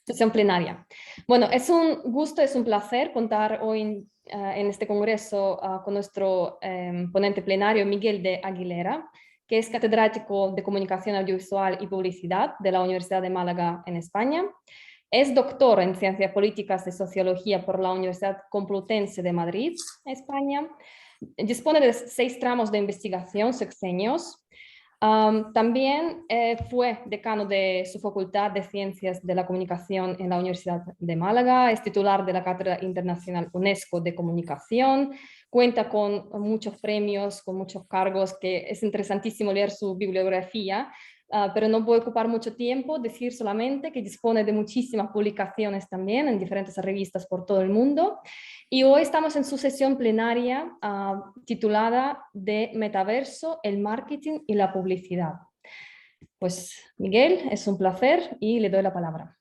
Sesión plenaria. Bueno, es un gusto, es un placer contar hoy en este congreso con nuestro ponente plenario Miguel de Aguilera, que es catedrático de Comunicación Audiovisual y Publicidad de la Universidad de Málaga en España. Es doctor en Ciencias Políticas y Sociología por la Universidad Complutense de Madrid, España. Dispone de 6 tramos de investigación sexenios. También fue decano de su Facultad de Ciencias de la Comunicación en la Universidad de Málaga, es titular de la Cátedra Internacional UNESCO de Comunicación, cuenta con muchos premios, con muchos cargos, que es interesantísimo leer su bibliografía, pero no voy a ocupar mucho tiempo, decir solamente que dispone de muchísimas publicaciones también en diferentes revistas por todo el mundo. Y hoy estamos en su sesión plenaria titulada de Metaverso, el marketing y la publicidad. Pues Miguel, es un placer y le doy la palabra.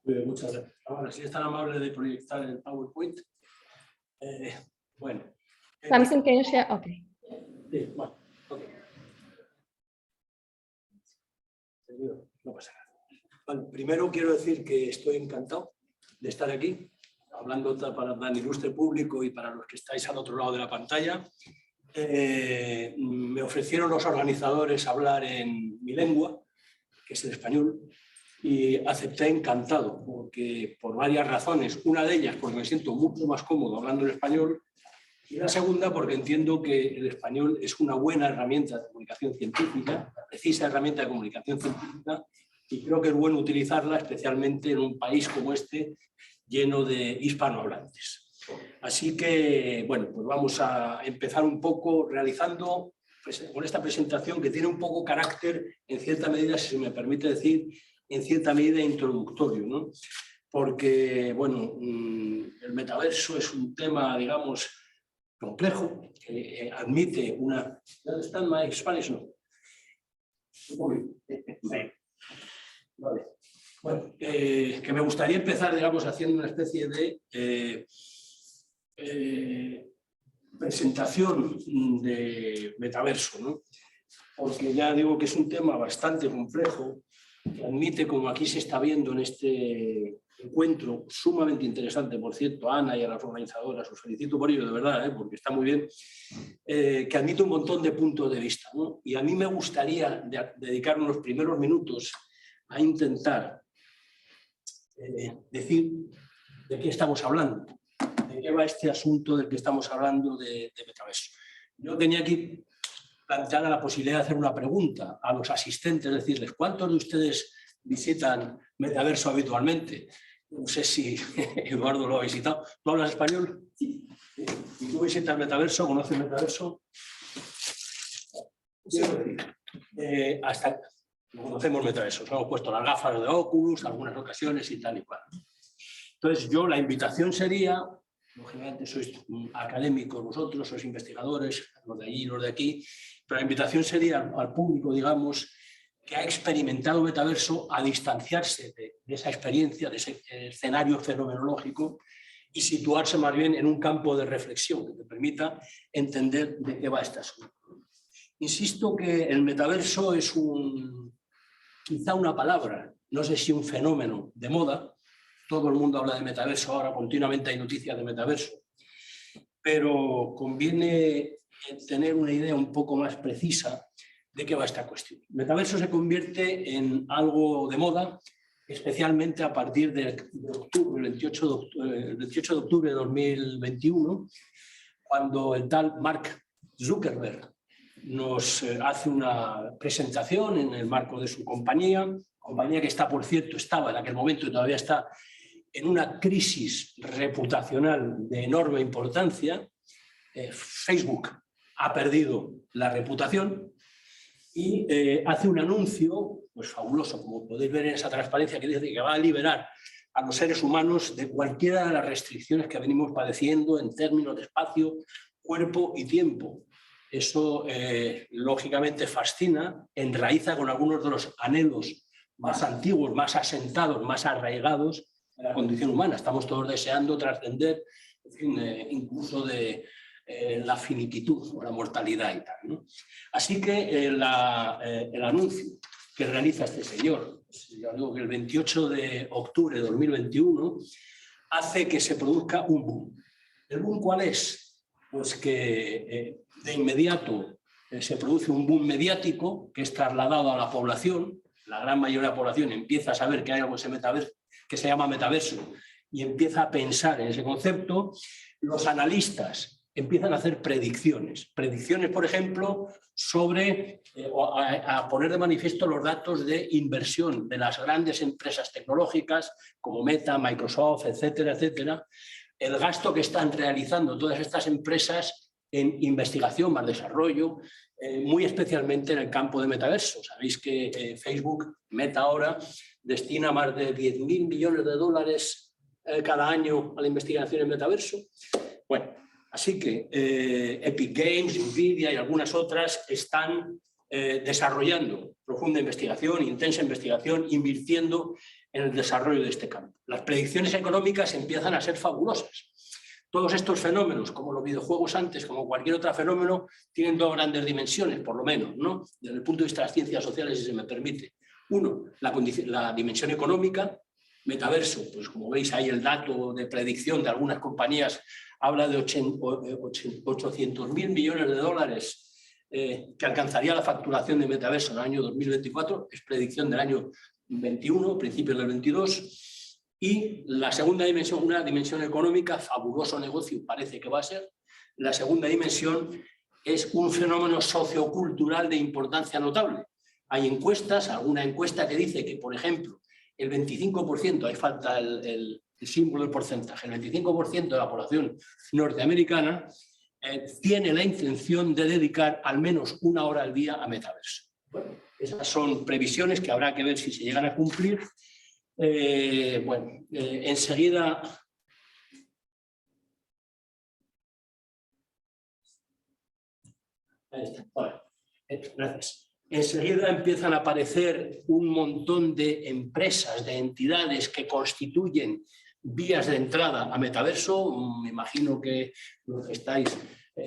Muy bien, muchas gracias. Ahora, si es tan amable de proyectar el PowerPoint. Bueno. Samsung, can you share? Okay. Sí, bueno, okay. No pasa nada. Bueno, primero quiero decir que estoy encantado de estar aquí, hablando para el ilustre público y para los que estáis al otro lado de la pantalla. Me ofrecieron los organizadores hablar en mi lengua, que es el español, y acepté encantado, porque por varias razones. Una de ellas porque me siento mucho más cómodo hablando en español, y la segunda porque entiendo que el español es una buena herramienta de comunicación científica, una precisa herramienta de comunicación científica, y creo que es bueno utilizarla especialmente en un país como este, lleno de hispanohablantes. Así que, bueno, pues vamos a empezar un poco realizando, pues, con esta presentación que tiene un poco carácter, en cierta medida, si se me permite decir, en cierta medida introductorio, ¿no? Porque, bueno, el metaverso es un tema, digamos, complejo, que admite una... ¿Dónde está my Spanish? No. Vale. Bueno, que me gustaría empezar, digamos, haciendo una especie de presentación de metaverso, ¿no? Porque ya digo que es un tema bastante complejo, que admite, como aquí se está viendo en este encuentro, sumamente interesante, por cierto, a Ana y a las organizadoras, os felicito por ello, de verdad, porque está muy bien, que admite un montón de puntos de vista, ¿no? Y a mí me gustaría dedicar unos primeros minutos a intentar decir de qué estamos hablando, de qué va este asunto del que estamos hablando de metaverso. Yo tenía aquí planteada la posibilidad de hacer una pregunta a los asistentes, decirles, ¿cuántos de ustedes visitan metaverso habitualmente? No sé si Eduardo lo ha visitado. ¿Tú hablas español? Sí. ¿Y tú visitas metaverso? ¿Conoces metaverso? Quiero decir, hasta conocemos metaverso. Nos hemos puesto las gafas de Oculus, algunas ocasiones y tal y cual. Entonces, la invitación sería, lógicamente sois académicos vosotros, sois investigadores, los de allí y los de aquí, pero la invitación sería al público, digamos, que ha experimentado metaverso a distanciarse de esa experiencia, de ese escenario fenomenológico y situarse más bien en un campo de reflexión que te permita entender de qué va este asunto. Insisto que el metaverso es quizá una palabra, no sé si un fenómeno de moda. Todo el mundo habla de metaverso ahora, continuamente hay noticias de metaverso, pero conviene tener una idea un poco más precisa de qué va esta cuestión. El metaverso se convierte en algo de moda, especialmente a partir de octubre, el 28 de octubre de 2021, cuando el tal Mark Zuckerberg nos hace una presentación en el marco de su compañía que está, por cierto, estaba en aquel momento y todavía está en una crisis reputacional de enorme importancia. Facebook ha perdido la reputación y hace un anuncio pues fabuloso, como podéis ver en esa transparencia, que dice que va a liberar a los seres humanos de cualquiera de las restricciones que venimos padeciendo en términos de espacio, cuerpo y tiempo. Eso, lógicamente, fascina, enraiza con algunos de los anhelos más antiguos, más asentados, más arraigados de la condición humana. Estamos todos deseando trascender, en fin, incluso de la finitud o la mortalidad y tal, ¿no? Así que el anuncio que realiza este señor, ya digo que el 28 de octubre de 2021 hace que se produzca un boom. ¿El boom cuál es? Pues que de inmediato se produce un boom mediático que es trasladado a la población. La gran mayoría de la población empieza a saber que hay algo que se llama metaverso y empieza a pensar en ese concepto. Los analistas empiezan a hacer predicciones, por ejemplo, sobre a poner de manifiesto los datos de inversión de las grandes empresas tecnológicas como Meta, Microsoft, etcétera, etcétera, el gasto que están realizando todas estas empresas en investigación más desarrollo, muy especialmente en el campo de metaverso. Sabéis que Facebook, Meta ahora, destina más de 10.000 millones de dólares cada año a la investigación en metaverso. Bueno, así que Epic Games, Nvidia y algunas otras están desarrollando profunda investigación, intensa investigación, invirtiendo en el desarrollo de este campo. Las predicciones económicas empiezan a ser fabulosas. Todos estos fenómenos, como los videojuegos antes, como cualquier otro fenómeno, tienen dos grandes dimensiones, por lo menos, ¿no? Desde el punto de vista de las ciencias sociales, si se me permite. Uno, la dimensión económica, metaverso, pues como veis ahí el dato de predicción de algunas compañías habla de 800.000 millones de dólares que alcanzaría la facturación de metaverso en el año 2024, es predicción del año 21, principios del 22. Y la segunda dimensión, una dimensión económica, fabuloso negocio parece que va a ser. La segunda dimensión es un fenómeno sociocultural de importancia notable. Hay encuestas, alguna encuesta que dice que, por ejemplo, el 25%, ahí falta el símbolo del porcentaje, el 25% de la población norteamericana tiene la intención de dedicar al menos 1 hora al día a metaverso. Bueno, esas son previsiones que habrá que ver si se llegan a cumplir. Enseguida... Ahí está. Vale. Gracias. Enseguida empiezan a aparecer un montón de empresas, de entidades que constituyen vías de entrada a metaverso. Me imagino que los que estáis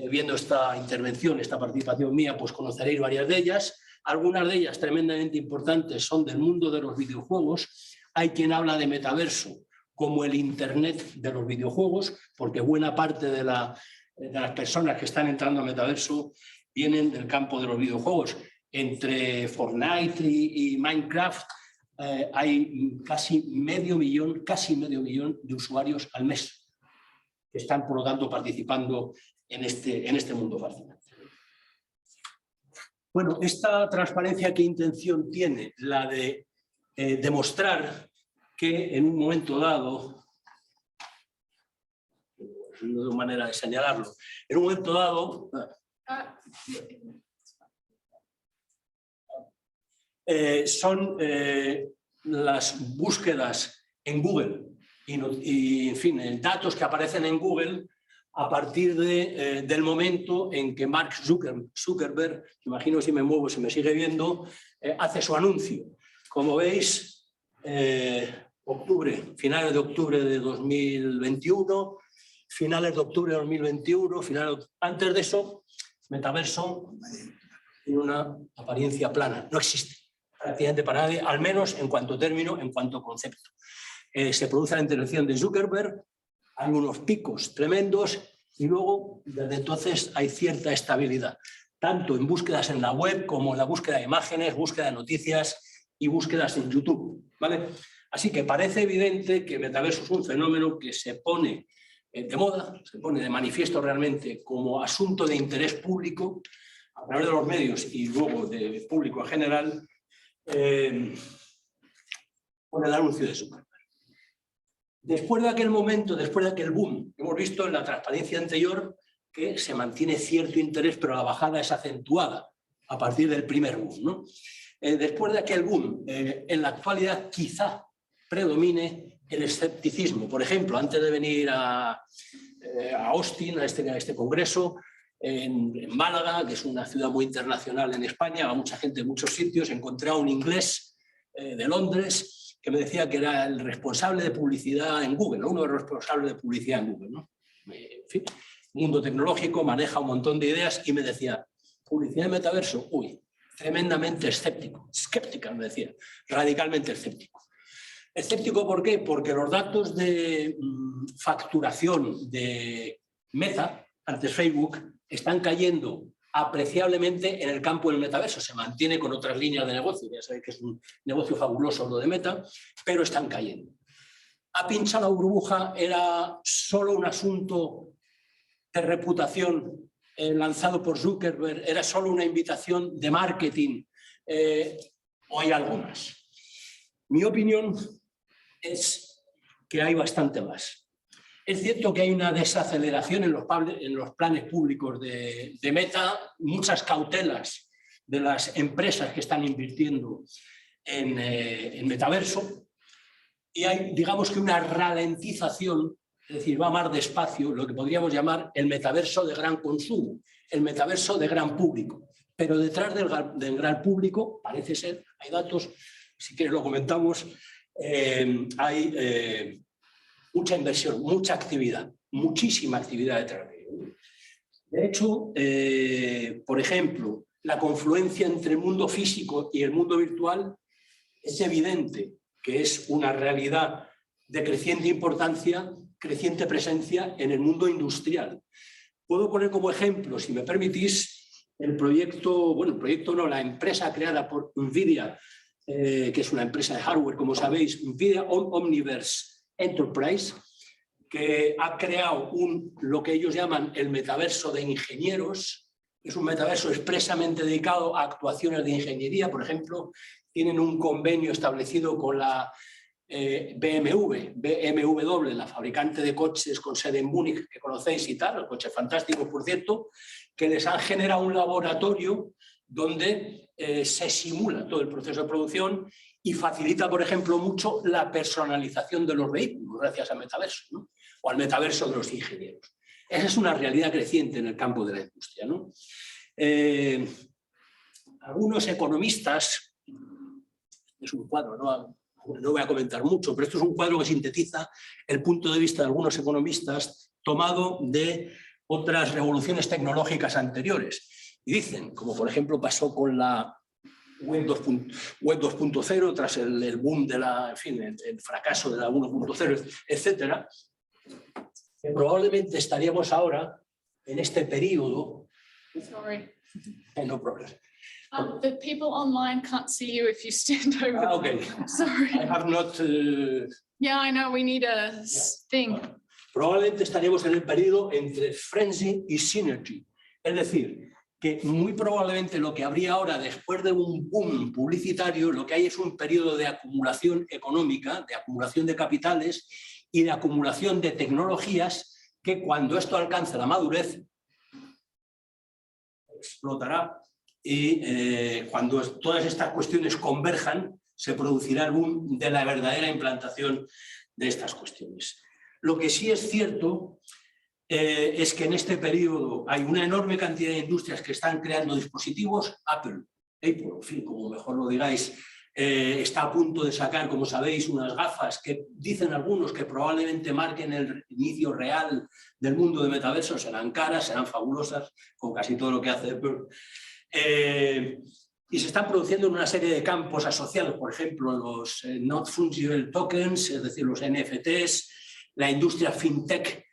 viendo esta intervención, esta participación mía, pues conoceréis varias de ellas. Algunas de ellas tremendamente importantes son del mundo de los videojuegos. Hay quien habla de metaverso como el Internet de los videojuegos, porque buena parte de las personas que están entrando a metaverso vienen del campo de los videojuegos. Entre Fortnite y Minecraft hay casi medio millón de usuarios al mes que están, por lo tanto, participando en este mundo fascinante. Bueno, esta transparencia, ¿qué intención tiene? La de demostrar que en un momento dado, no hay manera de señalarlo, en un momento dado son las búsquedas en Google y en fin, datos que aparecen en Google a partir del momento en que Mark Zuckerberg, imagino si me muevo, si me sigue viendo, hace su anuncio. Como veis, finales de octubre de 2021, finales de octubre de 2021, antes de eso, metaverso tiene una apariencia plana, no existe prácticamente para nadie, al menos en cuanto término, en cuanto concepto. Se produce la intervención de Zuckerberg, hay unos picos tremendos y luego desde entonces hay cierta estabilidad, tanto en búsquedas en la web como en la búsqueda de imágenes, búsqueda de noticias y búsquedas en YouTube, ¿vale? Así que parece evidente que el metaverso es un fenómeno que se pone de moda, se pone de manifiesto realmente como asunto de interés público a través de los medios y luego de público en general, con el anuncio de Zuckerberg. Después de aquel momento, después de aquel boom, hemos visto en la transparencia anterior que se mantiene cierto interés, pero la bajada es acentuada a partir del primer boom, ¿no? Después de aquel boom, en la actualidad quizá predomine el escepticismo. Por ejemplo, antes de venir a Austin, a este congreso, en Málaga, que es una ciudad muy internacional en España, va mucha gente de muchos sitios, encontré a un inglés de Londres que me decía que era el responsable de publicidad en Google, ¿no? Uno de los responsables de publicidad en Google, ¿no? En fin, mundo tecnológico, maneja un montón de ideas y me decía, publicidad de metaverso, uy, tremendamente escéptico, me decía, radicalmente escéptico. Escéptico, ¿por qué? Porque los datos de facturación de Meta, antes Facebook, están cayendo apreciablemente en el campo del metaverso. Se mantiene con otras líneas de negocio, ya sabéis que es un negocio fabuloso lo de Meta, pero están cayendo. A pincha la burbuja era solo un asunto de reputación lanzado por Zuckerberg, era solo una invitación de marketing, o hay algo más. Mi opinión es que hay bastante más. Es cierto que hay una desaceleración en los planes públicos de Meta, muchas cautelas de las empresas que están invirtiendo en metaverso, y hay, digamos que una ralentización, es decir, va más despacio, lo que podríamos llamar el metaverso de gran consumo, el metaverso de gran público. Pero detrás del gran público, parece ser, hay datos, si quieres lo comentamos, hay mucha inversión, mucha actividad, muchísima actividad detrás de ello. De hecho, por ejemplo, la confluencia entre el mundo físico y el mundo virtual es evidente que es una realidad de creciente importancia, creciente presencia en el mundo industrial. Puedo poner como ejemplo, si me permitís, la empresa creada por NVIDIA, que es una empresa de hardware, como sabéis, NVIDIA Omniverse Enterprise, que ha creado lo que ellos llaman el metaverso de ingenieros. Es un metaverso expresamente dedicado a actuaciones de ingeniería. Por ejemplo, tienen un convenio establecido con la BMW, la fabricante de coches con sede en Múnich, que conocéis y tal, los coches fantásticos, por cierto, que les han generado un laboratorio donde se simula todo el proceso de producción y facilita, por ejemplo, mucho la personalización de los vehículos gracias al metaverso, ¿no? O al metaverso de los ingenieros. Esa es una realidad creciente en el campo de la industria, ¿no? Algunos economistas, es un cuadro, no voy a comentar mucho, pero esto es un cuadro que sintetiza el punto de vista de algunos economistas tomado de otras revoluciones tecnológicas anteriores. Y dicen, como por ejemplo pasó con la Web 2.0, tras el boom de el fracaso de la 1.0, etcétera, que probablemente estaríamos ahora en este periodo. Sorry. No problem. The people online can't see you if you stand over them. Okay. Sorry. I have not. Yeah, I know. We need a thing. Probablemente estaríamos en el periodo entre frenzy y synergy. Es decir, que muy probablemente lo que habría ahora, después de un boom publicitario, lo que hay es un periodo de acumulación económica, de acumulación de capitales y de acumulación de tecnologías que cuando esto alcance la madurez explotará y cuando todas estas cuestiones converjan se producirá el boom de la verdadera implantación de estas cuestiones. Lo que sí es cierto es que en este periodo hay una enorme cantidad de industrias que están creando dispositivos. Apple, en fin, como mejor lo digáis, está a punto de sacar, como sabéis, unas gafas que dicen algunos que probablemente marquen el inicio real del mundo de metaverso. Serán caras, serán fabulosas, con casi todo lo que hace Apple. Y se están produciendo en una serie de campos asociados, por ejemplo, los Not Fungible Tokens, es decir, los NFTs, la industria fintech,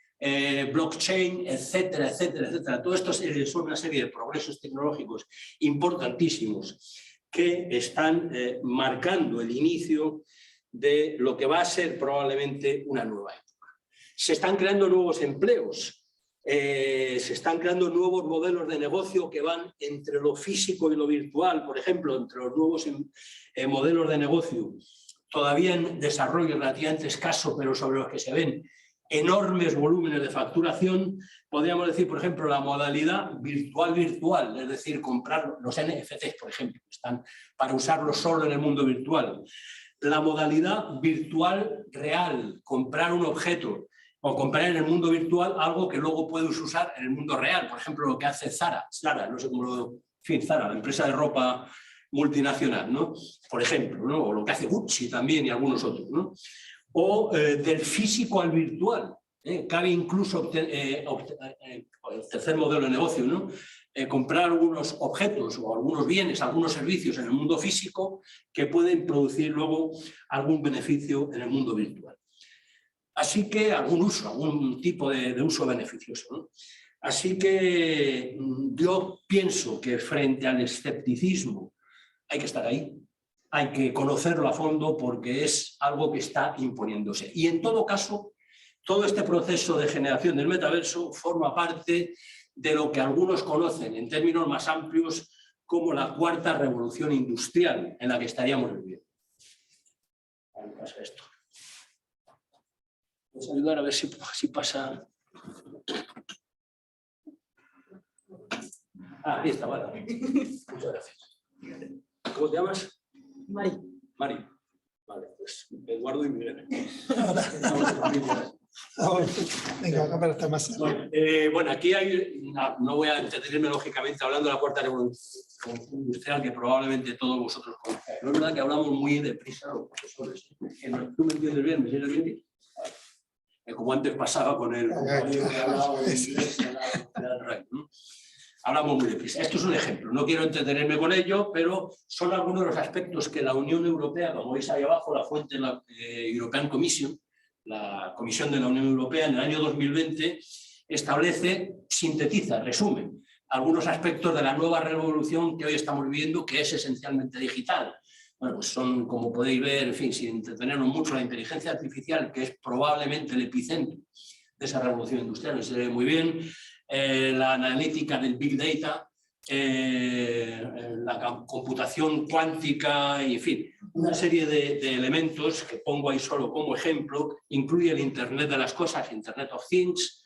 blockchain, etcétera, etcétera, etcétera. Todo esto son una serie de progresos tecnológicos importantísimos que están marcando el inicio de lo que va a ser probablemente una nueva época. Se están creando nuevos empleos. Se están creando nuevos modelos de negocio que van entre lo físico y lo virtual, por ejemplo, entre los nuevos modelos de negocio todavía en desarrollo relativamente escaso, pero sobre los que se ven enormes volúmenes de facturación. Podríamos decir, por ejemplo, la modalidad virtual, es decir, comprar los NFTs, por ejemplo, que están para usarlos solo en el mundo virtual. La modalidad virtual real, comprar un objeto o comprar en el mundo virtual algo que luego puedes usar en el mundo real. Por ejemplo, lo que hace Zara, no sé cómo lo... En fin, Zara, la empresa de ropa multinacional, ¿no? Por ejemplo, ¿no? O lo que hace Gucci también y algunos otros, ¿no? O del físico al virtual. Cabe incluso el tercer modelo de negocio, ¿no? comprar algunos objetos o algunos bienes, algunos servicios en el mundo físico que pueden producir luego algún beneficio en el mundo virtual. Así que algún tipo de uso beneficioso, ¿no? Así que yo pienso que frente al escepticismo hay que estar ahí, hay que conocerlo a fondo porque es algo que está imponiéndose. Y en todo caso, todo este proceso de generación del metaverso forma parte de lo que algunos conocen en términos más amplios como la cuarta revolución industrial en la que estaríamos viviendo. A ver, pasa esto. Vamos a ayudar a ver si pasa. Ahí está, vale. Muchas gracias. ¿Cómo te llamas? Mari. Mari. Vale, pues Eduardo y Miguel. Venga, acá para estar más cerca. Bueno, aquí no voy a entretenerme lógicamente hablando de la cuarta revolución industrial que probablemente todos vosotros conocéis. No es verdad que hablamos muy deprisa los profesores. ¿Tú me entiendes bien? ¿Me entiendes bien? Como antes pasaba con el compañero que hablaba en inglés, ¿no? Hablamos muy deprisa. Esto es un ejemplo, no quiero entretenerme con ello, pero son algunos de los aspectos que la Unión Europea, como veis ahí abajo, la fuente de la European Commission, la Comisión de la Unión Europea, en el año 2020, establece, sintetiza, resume algunos aspectos de la nueva revolución que hoy estamos viviendo, que es esencialmente digital. Bueno, pues son, como podéis ver, en fin, sin entretenernos mucho, la inteligencia artificial, que es probablemente el epicentro de esa revolución industrial, no se ve muy bien, la analítica del Big Data, la computación cuántica, y en fin, una serie de elementos que pongo ahí solo como ejemplo, incluye el Internet de las cosas, Internet of Things,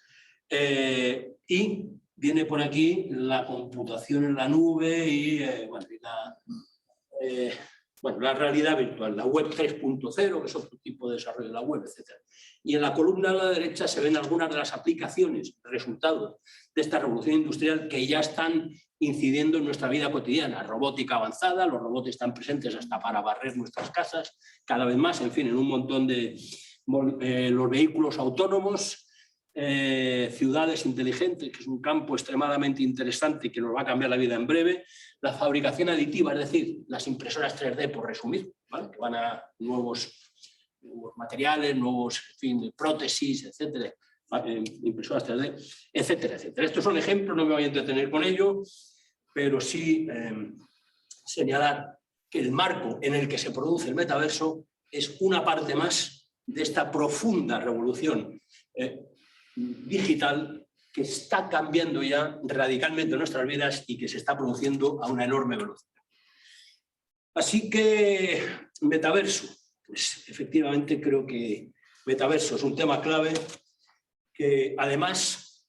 y viene por aquí la computación en la nube y la realidad virtual, la web 3.0, que es otro tipo de desarrollo de la web, etc. Y en la columna a la derecha se ven algunas de las aplicaciones, resultados de esta revolución industrial que ya están incidiendo en nuestra vida cotidiana. Robótica avanzada, los robots están presentes hasta para barrer nuestras casas, cada vez más, en fin, en un montón de los vehículos autónomos, ciudades inteligentes, que es un campo extremadamente interesante y que nos va a cambiar la vida en breve, la fabricación aditiva, es decir, las impresoras 3D, por resumir, ¿vale? Que van a nuevos materiales, nuevos, en fin, prótesis, etcétera, impresoras 3D, etcétera, etcétera. Estos son ejemplos, no me voy a entretener con ello, pero sí señalar que el marco en el que se produce el metaverso es una parte más de esta profunda revolución digital que está cambiando ya radicalmente nuestras vidas y que se está produciendo a una enorme velocidad. Así que metaverso, pues efectivamente creo que metaverso es un tema clave que además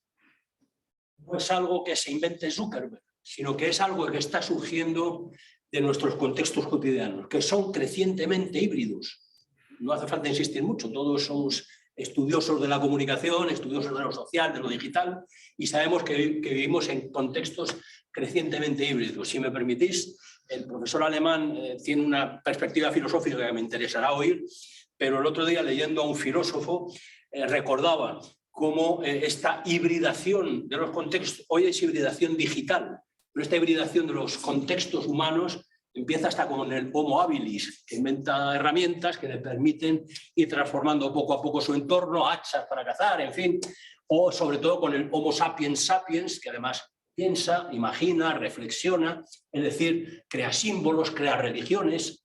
no es algo que se invente Zuckerberg, sino que es algo que está surgiendo de nuestros contextos cotidianos, que son crecientemente híbridos. No hace falta insistir mucho, todos somos estudiosos de la comunicación, estudiosos de lo social, de lo digital, y sabemos que vivimos en contextos crecientemente híbridos. Si me permitís, el profesor alemán tiene una perspectiva filosófica que me interesará oír, pero el otro día, leyendo a un filósofo, recordaba cómo esta hibridación de los contextos, hoy es hibridación digital, pero esta hibridación de los contextos humanos empieza hasta con el Homo habilis, que inventa herramientas que le permiten ir transformando poco a poco su entorno, hachas para cazar, en fin, o sobre todo con el Homo sapiens sapiens, que además piensa, imagina, reflexiona, es decir, crea símbolos, crea religiones,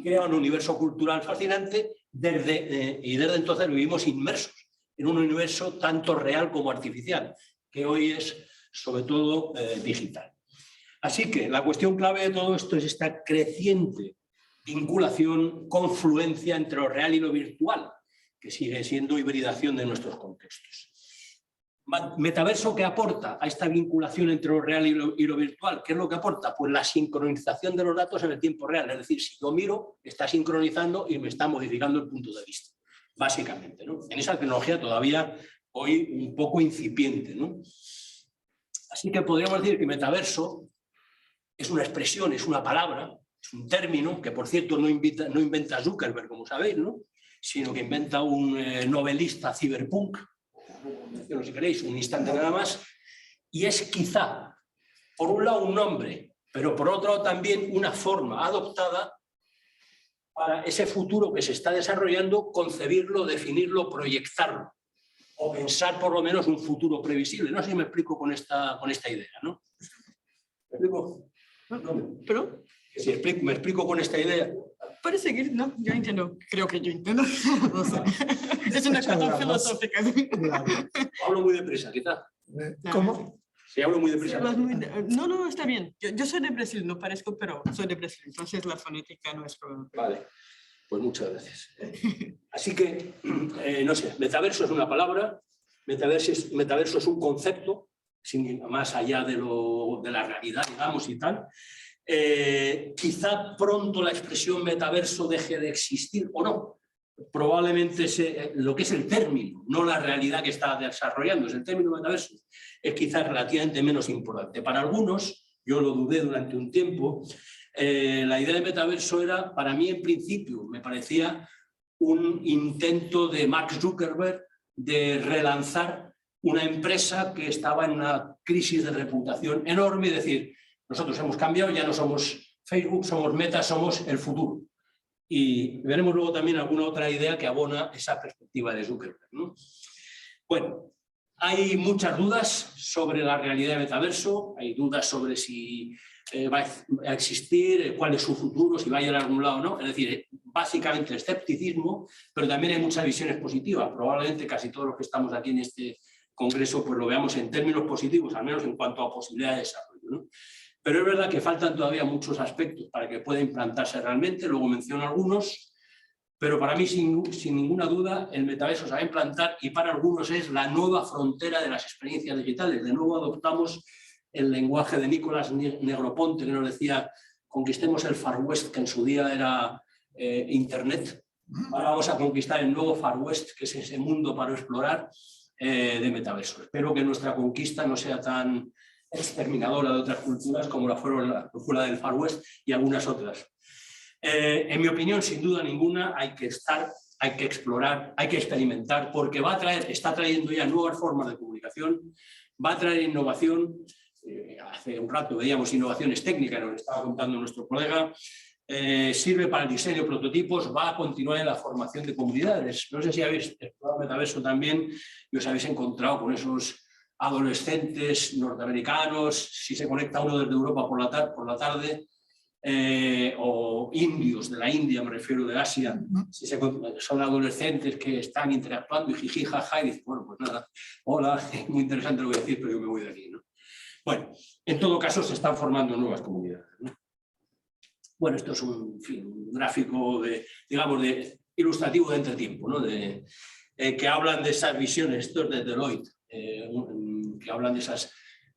crea un universo cultural fascinante, y desde entonces vivimos inmersos en un universo tanto real como artificial, que hoy es sobre todo digital. Así que la cuestión clave de todo esto es esta creciente vinculación, confluencia entre lo real y lo virtual, que sigue siendo hibridación de nuestros contextos. Metaverso, ¿qué aporta a esta vinculación entre lo real y lo virtual? ¿Qué es lo que aporta? Pues la sincronización de los datos en el tiempo real. Es decir, si yo miro, está sincronizando y me está modificando el punto de vista, básicamente, ¿no? En esa tecnología todavía hoy un poco incipiente, ¿no? Así que podríamos decir que metaverso es una expresión, es una palabra, es un término que, por cierto, no inventa Zuckerberg, como sabéis, ¿no? Sino que inventa un novelista cyberpunk, si queréis, un instante nada más, y es quizá por un lado un nombre, pero por otro lado también una forma adoptada para ese futuro que se está desarrollando, concebirlo, definirlo, proyectarlo, o pensar por lo menos un futuro previsible. No sé si me explico con esta idea, ¿no? ¿Me explico? ¿Pero? Si me explico con esta idea. Puede seguir, ¿no? Yo entiendo, creo que yo entiendo. No sé. Es una cosa filosófica. Claro. Hablo muy deprisa, quizás. ¿Cómo? Si hablo muy deprisa. No, no, está bien. Yo soy de Brasil, no parezco, pero soy de Brasil. Entonces la fonética no es problema. Vale, pues muchas gracias. Así que, no sé, metaverso es una palabra, metaverso es un concepto, más allá de la realidad, digamos, y tal. Quizá pronto la expresión metaverso deje de existir o no. Probablemente lo que es el término, no la realidad que está desarrollando, el término metaverso es quizás relativamente menos importante. Para algunos, yo lo dudé durante un tiempo, la idea de metaverso era, para mí en principio, me parecía un intento de Mark Zuckerberg de relanzar una empresa que estaba en una crisis de reputación enorme, es decir, nosotros hemos cambiado, ya no somos Facebook, somos Meta, somos el futuro. Y veremos luego también alguna otra idea que abona esa perspectiva de Zuckerberg, ¿no? Bueno, hay muchas dudas sobre la realidad de metaverso, hay dudas sobre si va a existir, cuál es su futuro, si va a ir a algún lado o no. Es decir, básicamente escepticismo, pero también hay muchas visiones positivas. Probablemente casi todos los que estamos aquí en este congreso pues lo veamos en términos positivos, al menos en cuanto a posibilidad de desarrollo, ¿no? Pero es verdad que faltan todavía muchos aspectos para que pueda implantarse realmente, luego menciono algunos, pero para mí, sin ninguna duda, el metaverso se va a implantar y para algunos es la nueva frontera de las experiencias digitales. De nuevo adoptamos el lenguaje de Nicolás Negroponte, que nos decía, conquistemos el Far West, que en su día era Internet. Ahora vamos a conquistar el nuevo Far West, que es ese mundo para explorar de metaverso. Espero que nuestra conquista no sea tan exterminadora de otras culturas como la fueron la cultura del Far West y algunas otras. En mi opinión, sin duda ninguna, hay que explorar, hay que experimentar, porque está trayendo ya nuevas formas de comunicación, va a traer innovación. Hace un rato veíamos innovaciones técnicas, nos estaba contando nuestro colega, sirve para el diseño de prototipos, va a continuar en la formación de comunidades. No sé si habéis explorado metaverso también y os habéis encontrado con esos adolescentes norteamericanos, si se conecta uno desde Europa por la tarde, o indios de la India, me refiero de Asia, si son adolescentes que están interactuando y jiji, jaja, y dicen, bueno, pues nada, hola, muy interesante lo que voy a decir, pero yo me voy de aquí, ¿no? Bueno, en todo caso se están formando nuevas comunidades, ¿no? Bueno, esto es un gráfico digamos, ilustrativo de entretiempo, ¿no? Que hablan de esas visiones, esto es de Deloitte, que hablan de esas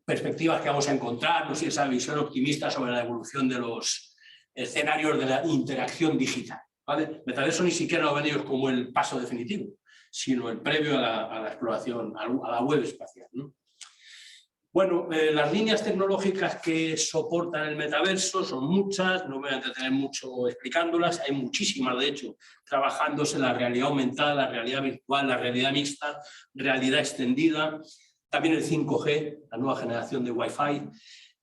perspectivas que vamos a encontrar, no sé, esa visión optimista sobre la evolución de los escenarios de la interacción digital, ¿vale? Metaverso ni siquiera lo ven ellos como el paso definitivo, sino el previo a la exploración, a la web espacial, ¿no? Bueno, las líneas tecnológicas que soportan el metaverso son muchas, no me voy a entretener mucho explicándolas, hay muchísimas, de hecho, trabajándose la realidad aumentada, la realidad virtual, la realidad mixta, realidad extendida, también el 5G, la nueva generación de Wi-Fi,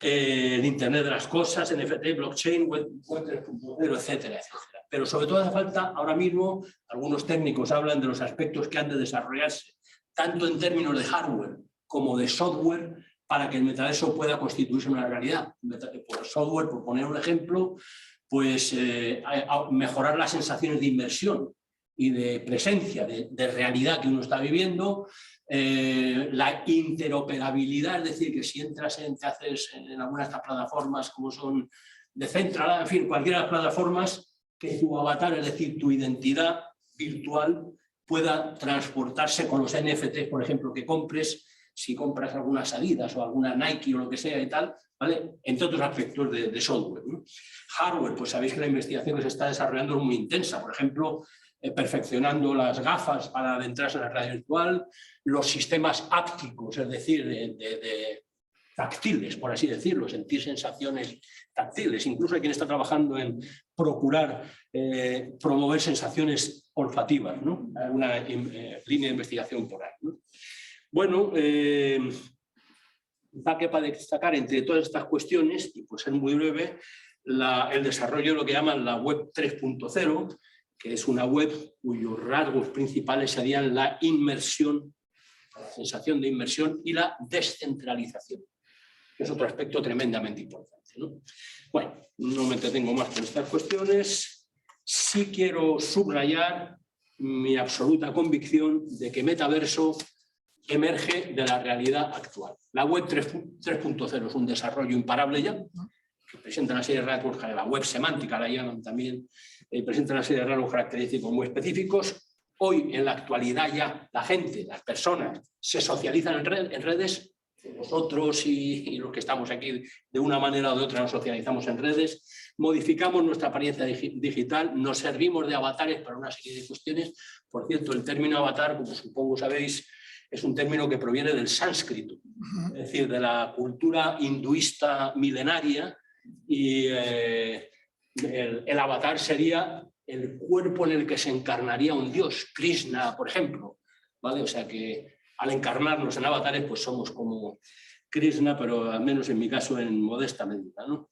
el Internet de las cosas, NFT, blockchain, web 3.0, etcétera, etcétera. Pero sobre todo hace falta, ahora mismo, algunos técnicos hablan de los aspectos que han de desarrollarse, tanto en términos de hardware como de software, para que el metaverso pueda constituirse una realidad. Por software, por poner un ejemplo, pues mejorar las sensaciones de inmersión y de presencia, de realidad que uno está viviendo, la interoperabilidad, es decir, que si entras te haces en algunas de estas plataformas como son Decentraland, en fin, cualquiera de las plataformas, que tu avatar, es decir, tu identidad virtual, pueda transportarse con los NFTs, por ejemplo, que compres, si compras algunas Adidas o alguna Nike o lo que sea y tal, ¿vale? Entre otros aspectos de software, ¿no? Hardware, pues sabéis que la investigación que se está desarrollando es muy intensa, por ejemplo, perfeccionando las gafas para adentrarse en la realidad virtual, los sistemas ápticos, es decir, de táctiles, por así decirlo, sentir sensaciones táctiles. Incluso hay quien está trabajando en procurar promover sensaciones olfativas, ¿no? Hay una línea de investigación por ahí, ¿no? Bueno, Quizá que para destacar entre todas estas cuestiones, y pues ser muy breve, el desarrollo de lo que llaman la web 3.0, que es una web cuyos rasgos principales serían la inmersión, la sensación de inmersión y la descentralización, que es otro aspecto tremendamente importante, ¿no? Bueno, no me entretengo más con estas cuestiones. Sí quiero subrayar mi absoluta convicción de que metaverso emerge de la realidad actual. La web 3.0 es un desarrollo imparable ya, que presenta una serie de rasgos, la web semántica la llaman también, presenta una serie de rasgos característicos muy específicos. Hoy, en la actualidad ya, la gente, las personas, se socializan en redes. Nosotros y los que estamos aquí, de una manera o de otra, nos socializamos en redes, modificamos nuestra apariencia digital, nos servimos de avatares para una serie de cuestiones. Por cierto, el término avatar, como supongo sabéis, es un término que proviene del sánscrito, es decir, de la cultura hinduista milenaria, y el avatar sería el cuerpo en el que se encarnaría un dios, Krishna, por ejemplo, ¿vale? O sea que al encarnarnos en avatares, pues somos como Krishna, pero al menos en mi caso en modesta medida, ¿no?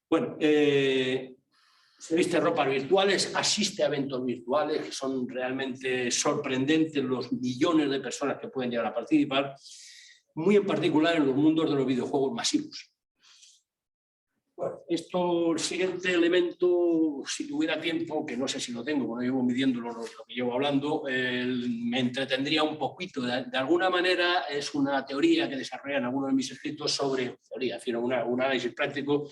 Bueno, se viste ropas virtuales, asiste a eventos virtuales que son realmente sorprendentes, los millones de personas que pueden llegar a participar, muy en particular en los mundos de los videojuegos masivos. Bueno, el siguiente elemento, si tuviera tiempo, que no sé si lo tengo, bueno, llevo midiendo lo que llevo hablando, me entretendría un poquito. De alguna manera es una teoría que desarrollan algunos de mis escritos sobre, un análisis práctico,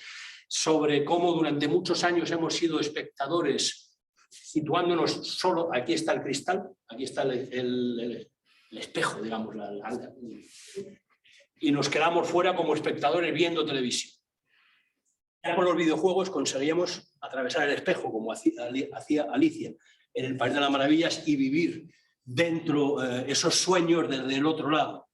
sobre cómo durante muchos años hemos sido espectadores, situándonos solo, aquí está el cristal, aquí está el espejo, digamos, y nos quedamos fuera como espectadores viendo televisión. Ya con los videojuegos conseguíamos atravesar el espejo, como hacía Alicia en el País de las Maravillas, y vivir dentro esos sueños desde el otro lado,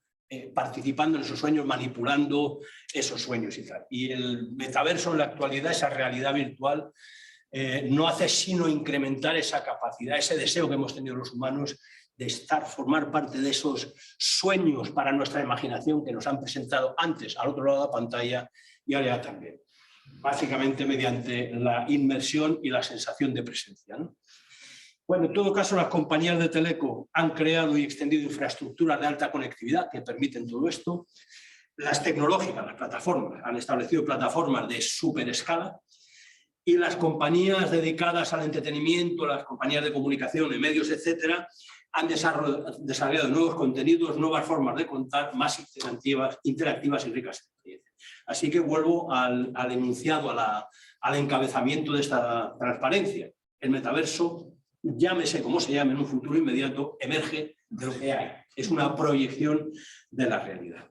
participando en esos sueños, manipulando esos sueños y tal. Y el metaverso en la actualidad, esa realidad virtual, no hace sino incrementar esa capacidad, ese deseo que hemos tenido los humanos de formar parte de esos sueños para nuestra imaginación que nos han presentado antes al otro lado de la pantalla y ahora también. Básicamente mediante la inmersión y la sensación de presencia, ¿no? Bueno, en todo caso, las compañías de teleco han creado y extendido infraestructuras de alta conectividad que permiten todo esto. Las tecnológicas, las plataformas, han establecido plataformas de superescala, y las compañías dedicadas al entretenimiento, las compañías de comunicación, de medios, etcétera, han desarrollado nuevos contenidos, nuevas formas de contar, más interactivas y ricas. Así que vuelvo al enunciado, al encabezamiento de esta transparencia. El metaverso, llámese como se llame en un futuro inmediato, emerge de lo que hay. Es una proyección de la realidad.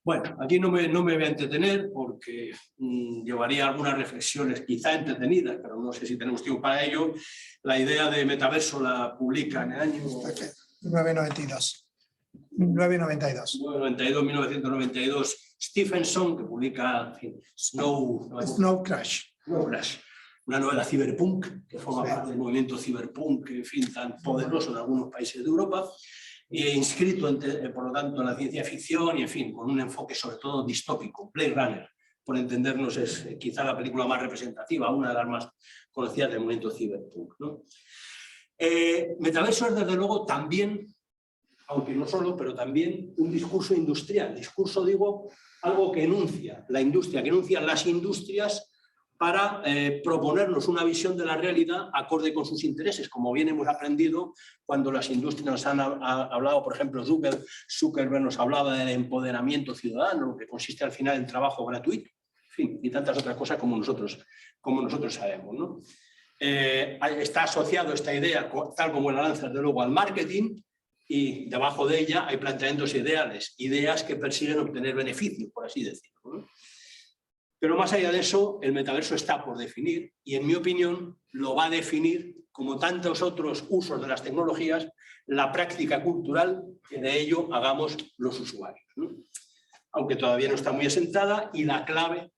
Bueno, aquí no me voy a entretener porque llevaría algunas reflexiones quizá entretenidas, pero no sé si tenemos tiempo para ello. La idea de metaverso la publica en el año 1992. 1992 Stephenson, que publica Snow Crash. Una novela cyberpunk, que forma parte del movimiento cyberpunk, en fin, tan poderoso en algunos países de Europa, inscrito, por lo tanto, en la ciencia ficción y, en fin, con un enfoque sobre todo distópico. Blade Runner, por entendernos, es quizá la película más representativa, una de las más conocidas del movimiento cyberpunk, ¿no? Metaverso es, desde luego, también, aunque no solo, pero también un discurso industrial. Discurso, digo, algo que enuncia la industria, que enuncian las industrias para proponernos una visión de la realidad acorde con sus intereses, como bien hemos aprendido cuando las industrias nos han hablado, por ejemplo, Zuckerberg nos hablaba del empoderamiento ciudadano, que consiste al final en trabajo gratuito, en fin, y tantas otras cosas como nosotros sabemos, ¿no? Está asociado esta idea, tal como la lanza, desde luego, al marketing, y debajo de ella hay planteamientos ideales, ideas que persiguen obtener beneficios, por así decirlo, ¿no? Pero más allá de eso, el metaverso está por definir, y en mi opinión lo va a definir, como tantos otros usos de las tecnologías, la práctica cultural que de ello hagamos los usuarios, ¿no? Aunque todavía no está muy asentada, y la clave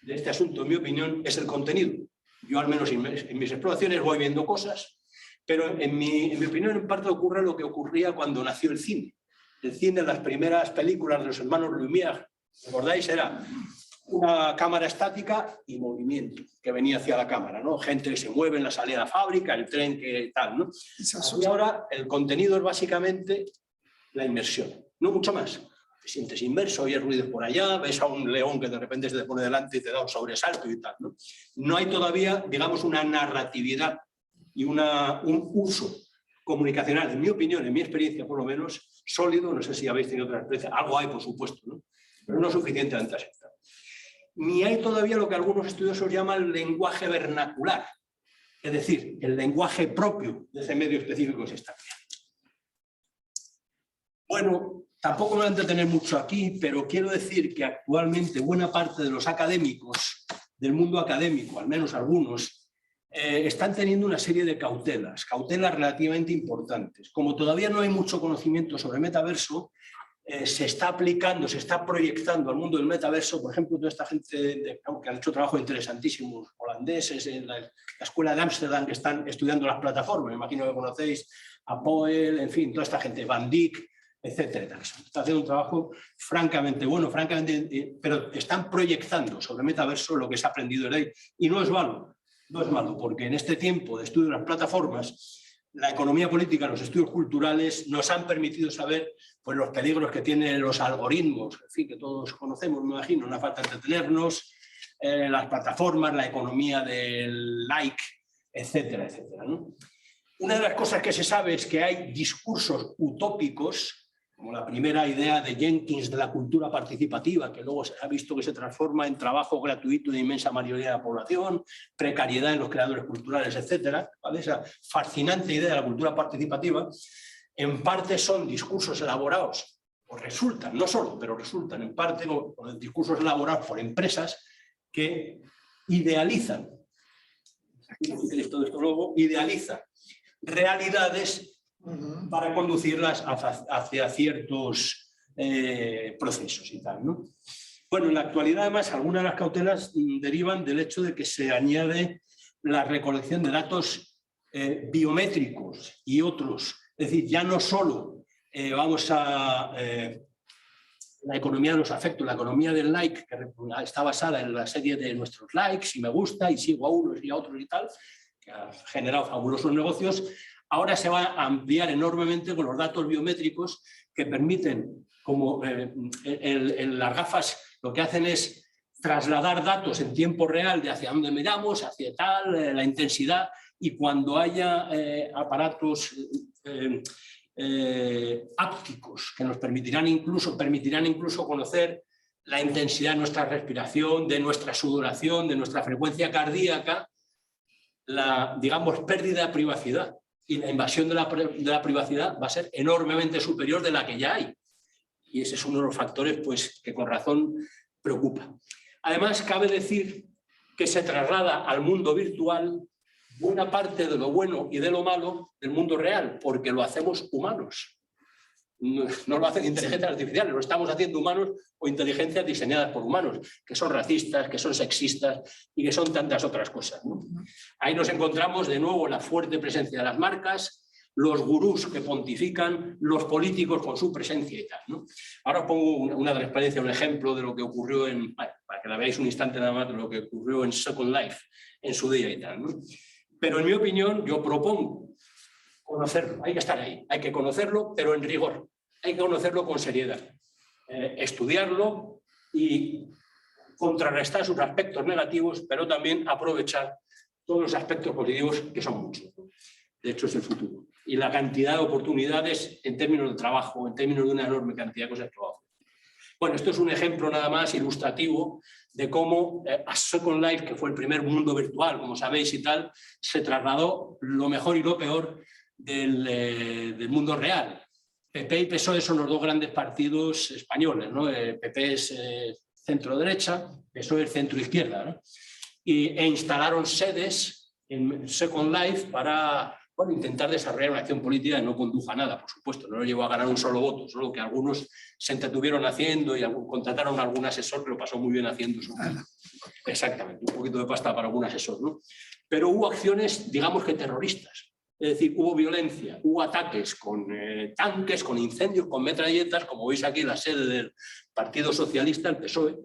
de este asunto, en mi opinión, es el contenido. Yo, al menos en mis exploraciones, voy viendo cosas, pero en mi opinión, en parte ocurre lo que ocurría cuando nació el cine. El cine, las primeras películas de los hermanos Lumière, ¿recordáis? Era una cámara estática y movimiento que venía hacia la cámara, ¿no? Gente que se mueve en la salida de la fábrica, el tren que tal, ¿no? Y ahora el contenido es básicamente la inmersión, no mucho más. Te sientes inmerso, oyes ruidos por allá, ves a un león que de repente se te pone delante y te da un sobresalto y tal, ¿no? No hay todavía, digamos, una narratividad y un uso comunicacional, en mi opinión, en mi experiencia por lo menos, sólido. No sé si habéis tenido otra experiencia, algo hay por supuesto, ¿no? Pero no suficientemente aceptado. Ni hay todavía lo que algunos estudiosos llaman lenguaje vernacular, es decir, el lenguaje propio de ese medio específico que se está creando. Bueno, tampoco me voy a entretener mucho aquí, pero quiero decir que actualmente buena parte de los académicos, del mundo académico, al menos algunos, están teniendo una serie de cautelas relativamente importantes. Como todavía no hay mucho conocimiento sobre metaverso, se está aplicando, se está proyectando al mundo del metaverso, por ejemplo, toda esta gente que han hecho trabajo interesantísimos, holandeses, en la escuela de Ámsterdam, que están estudiando las plataformas, me imagino que conocéis, a Poel, en fin, toda esta gente, Van Dijk, etcétera. Está haciendo un trabajo francamente bueno, pero están proyectando sobre metaverso lo que se ha aprendido de ahí, y no es malo. No es malo, porque en este tiempo de estudio de las plataformas, la economía política, los estudios culturales nos han permitido saber pues, los peligros que tienen los algoritmos, en fin, que todos conocemos, me imagino, una falta de entretenernos, las plataformas, la economía del like, etcétera, etcétera, ¿no? Una de las cosas que se sabe es que hay discursos utópicos, como la primera idea de Jenkins de la cultura participativa, que luego se ha visto que se transforma en trabajo gratuito de inmensa mayoría de la población, precariedad en los creadores culturales, etcétera, ¿vale? Esa fascinante idea de la cultura participativa, en parte son discursos elaborados, o resultan, no solo, pero resultan en parte con discursos elaborados por empresas que idealizan, todo esto luego, idealizan realidades para conducirlas hacia ciertos procesos y tal, ¿no? Bueno, en la actualidad, además, algunas de las cautelas derivan del hecho de que se añade la recolección de datos biométricos y otros. Es decir, ya no solo la economía de los afectos, la economía del like, que está basada en la serie de nuestros likes y me gusta y sigo a unos y a otros y tal, que ha generado fabulosos negocios. Ahora se va a ampliar enormemente con los datos biométricos que permiten, como en las gafas lo que hacen es trasladar datos en tiempo real de hacia dónde miramos, hacia tal, la intensidad, y cuando haya aparatos ápticos que nos permitirán incluso conocer la intensidad de nuestra respiración, de nuestra sudoración, de nuestra frecuencia cardíaca, la, digamos, pérdida de privacidad y la invasión de la privacidad va a ser enormemente superior de la que ya hay. Y ese es uno de los factores pues, que con razón preocupa. Además, cabe decir que se traslada al mundo virtual buena parte de lo bueno y de lo malo del mundo real, porque lo hacemos humanos. No lo hacen inteligencias artificiales, lo estamos haciendo humanos o inteligencias diseñadas por humanos, que son racistas, que son sexistas y que son tantas otras cosas, ¿no? Ahí nos encontramos de nuevo la fuerte presencia de las marcas, los gurús que pontifican, los políticos con su presencia y tal, ¿no? Ahora os pongo una de las experiencias, un ejemplo de lo que ocurrió para que la veáis un instante nada más, de lo que ocurrió en Second Life en su día y tal, ¿no? Pero en mi opinión yo propongo conocerlo, hay que estar ahí, hay que conocerlo, pero en rigor, hay que conocerlo con seriedad, estudiarlo y contrarrestar sus aspectos negativos, pero también aprovechar todos los aspectos positivos, que son muchos. De hecho, es el futuro. Y la cantidad de oportunidades en términos de trabajo, en términos de una enorme cantidad de cosas que va a hacer. Bueno, esto es un ejemplo nada más ilustrativo de cómo a Second Life, que fue el primer mundo virtual, como sabéis y tal, se trasladó lo mejor y lo peor del mundo real. PP y PSOE son los dos grandes partidos españoles, ¿no? PP es centro-derecha, PSOE es centro-izquierda, ¿no? E instalaron sedes en Second Life para intentar desarrollar una acción política que no condujo a nada, por supuesto, no lo llevó a ganar un solo voto, solo que algunos se entretuvieron haciendo y contrataron a algún asesor que lo pasó muy bien haciendo eso. Exactamente, un poquito de pasta para algún asesor, ¿no? Pero hubo acciones, digamos que terroristas, Es decir, hubo violencia, hubo ataques con tanques, con incendios, con metralletas, como veis aquí la sede del Partido Socialista, el PSOE,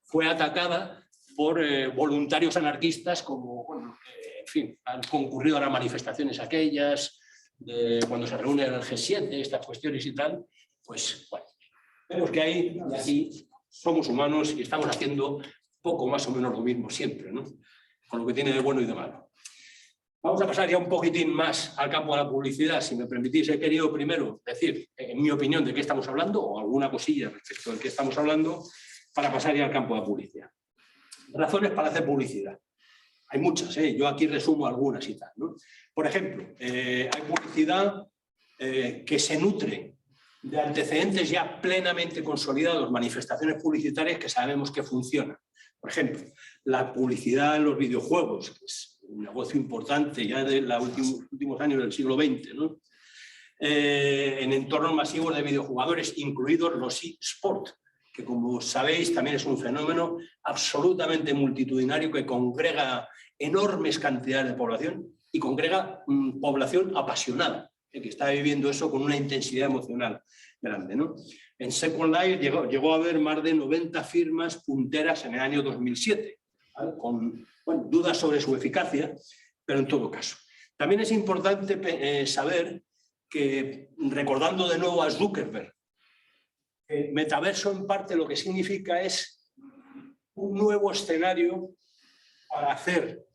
fue atacada por voluntarios anarquistas como, bueno, en fin, han concurrido a las manifestaciones aquellas, cuando se reúne el G7, estas cuestiones y tal, pues bueno, vemos que ahí y aquí somos humanos y estamos haciendo poco más o menos lo mismo siempre, ¿no? Con lo que tiene de bueno y de malo. Vamos a pasar ya un poquitín más al campo de la publicidad. Si me permitís, he querido primero decir, en mi opinión, de qué estamos hablando, o alguna cosilla respecto de qué estamos hablando, para pasar ya al campo de la publicidad. Razones para hacer publicidad. Hay muchas, yo aquí resumo algunas y tal, ¿no? Por ejemplo, hay publicidad que se nutre de antecedentes ya plenamente consolidados, manifestaciones publicitarias que sabemos que funcionan. Por ejemplo, la publicidad en los videojuegos, que es un negocio importante ya de los últimos años del siglo XX, ¿no? En entornos masivos de videojugadores, incluidos los eSports, que como sabéis también es un fenómeno absolutamente multitudinario que congrega enormes cantidades de población y congrega población apasionada, que está viviendo eso con una intensidad emocional grande, ¿no? En Second Life llegó a haber más de 90 firmas punteras en el año 2007, ¿vale? Con dudas sobre su eficacia, pero en todo caso. También es importante saber que, recordando de nuevo a Zuckerberg, el metaverso en parte lo que significa es un nuevo escenario para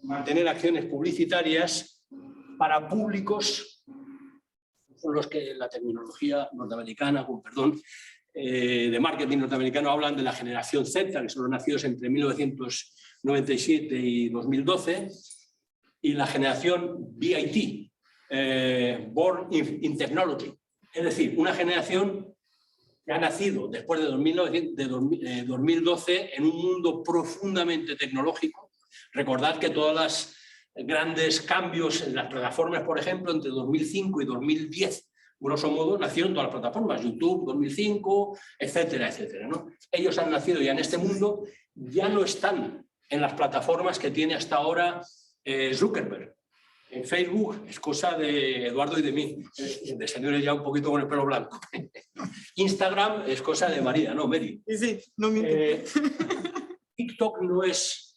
mantener acciones publicitarias para públicos con los que la terminología norteamericana, de marketing norteamericano, hablan de la generación Z, que son los nacidos entre 1997 y 2012, y la generación BIT, Born in Technology, es decir, una generación que ha nacido después de 2012 en un mundo profundamente tecnológico. Recordad que todos los grandes cambios en las plataformas, por ejemplo, entre 2005 y 2010, grosso modo, nacieron todas las plataformas, YouTube, 2005, etcétera, etcétera, ¿no? Ellos han nacido ya en este mundo, ya no están en las plataformas que tiene hasta ahora Zuckerberg. En Facebook es cosa de Eduardo y de mí, de señores ya un poquito con el pelo blanco. Instagram es cosa de María, ¿no, Mary? Sí, no miento. TikTok no es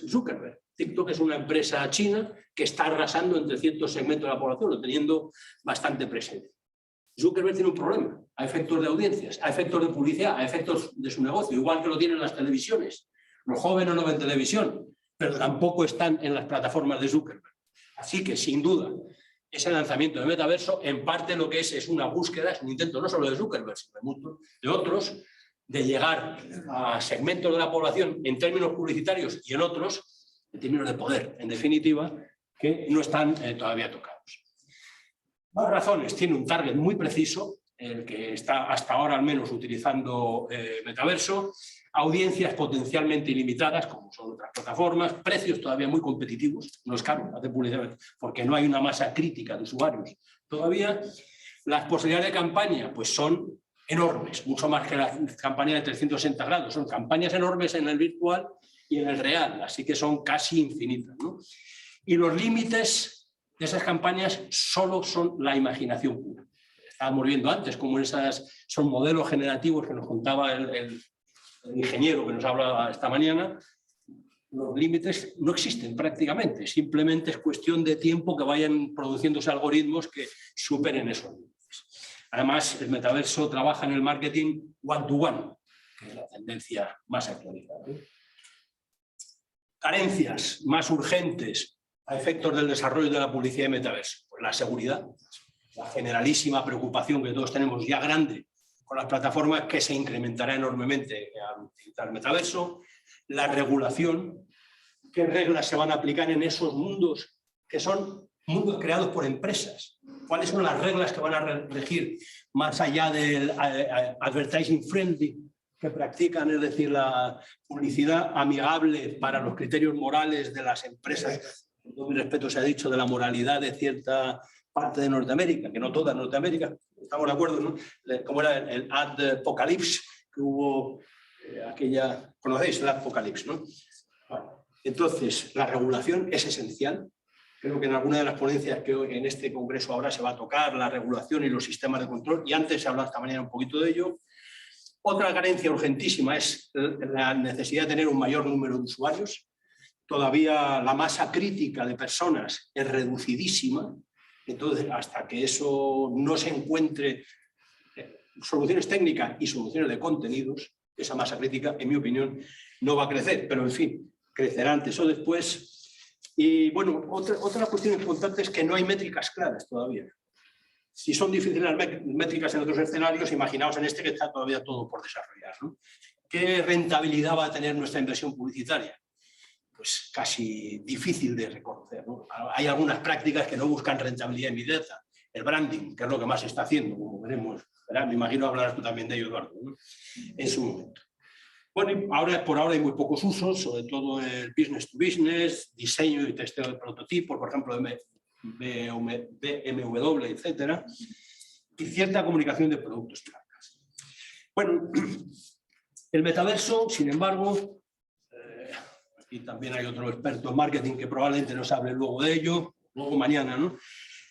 Zuckerberg. TikTok es una empresa china que está arrasando entre ciertos segmentos de la población, lo teniendo bastante presente. Zuckerberg tiene un problema, a efectos de audiencias, a efectos de publicidad, a efectos de su negocio, igual que lo tienen las televisiones. Los jóvenes no ven televisión, pero tampoco están en las plataformas de Zuckerberg. Así que, sin duda, ese lanzamiento de metaverso, en parte lo que es una búsqueda, es un intento no solo de Zuckerberg, sino de otros, de llegar a segmentos de la población en términos publicitarios y en otros, en términos de poder, en definitiva, que no están todavía tocados. Más razones. Tiene un target muy preciso, el que está hasta ahora al menos utilizando metaverso, audiencias potencialmente ilimitadas, como son otras plataformas, precios todavía muy competitivos, no es caro hacer publicidad porque no hay una masa crítica de usuarios. Todavía las posibilidades de campaña pues son enormes, mucho más que las campañas de 360 grados, son campañas enormes en el virtual y en el real, así que son casi infinitas, ¿no? Y los límites de esas campañas solo son la imaginación pura. Estábamos viendo antes cómo son modelos generativos que nos contaba el ingeniero que nos hablaba esta mañana. Los límites no existen prácticamente, simplemente es cuestión de tiempo que vayan produciéndose algoritmos que superen esos límites. Además, el metaverso trabaja en el marketing one-to-one, que es la tendencia más actualizada. Carencias más urgentes a efectos del desarrollo de la publicidad de metaverso. Pues la seguridad, la generalísima preocupación que todos tenemos ya grande con las plataformas, que se incrementará enormemente al utilizar el metaverso, la regulación, qué reglas se van a aplicar en esos mundos que son mundos creados por empresas, cuáles son las reglas que van a regir más allá del advertising friendly que practican, es decir, la publicidad amigable para los criterios morales de las empresas. Con todo mi respeto se ha dicho de la moralidad de cierta parte de Norteamérica, que no toda Norteamérica, estamos de acuerdo, ¿no? Como era el Adpocalypse que hubo, conocéis el Adpocalypse, ¿no? Bueno, entonces, la regulación es esencial Creo que en alguna de las ponencias que hoy en este congreso ahora se va a tocar, la regulación y los sistemas de control, y antes se ha hablado esta mañana un poquito de ello. Otra carencia urgentísima es la necesidad de tener un mayor número de usuarios. Todavía la masa crítica de personas es reducidísima, entonces hasta que eso no se encuentre soluciones técnicas y soluciones de contenidos, esa masa crítica, en mi opinión, no va a crecer, pero en fin, crecerá antes o después. Y bueno, otra cuestión importante es que no hay métricas claras todavía. Si son difíciles las métricas en otros escenarios, imaginaos en este que está todavía todo por desarrollar, ¿no? ¿Qué rentabilidad va a tener nuestra inversión publicitaria? Pues casi difícil de reconocer, ¿no? Hay algunas prácticas que no buscan rentabilidad inmediata. El branding, que es lo que más se está haciendo, como veremos, ¿verdad? Me imagino hablarás tú también de ello, Eduardo, ¿no? En su momento. Bueno, por ahora hay muy pocos usos, sobre todo el business to business, diseño y testeo de prototipos, por ejemplo, BMW, etcétera, y cierta comunicación de productos y marcas. Bueno, el metaverso, sin embargo, aquí también hay otro experto en marketing que probablemente nos hable luego de ello, luego mañana, ¿no?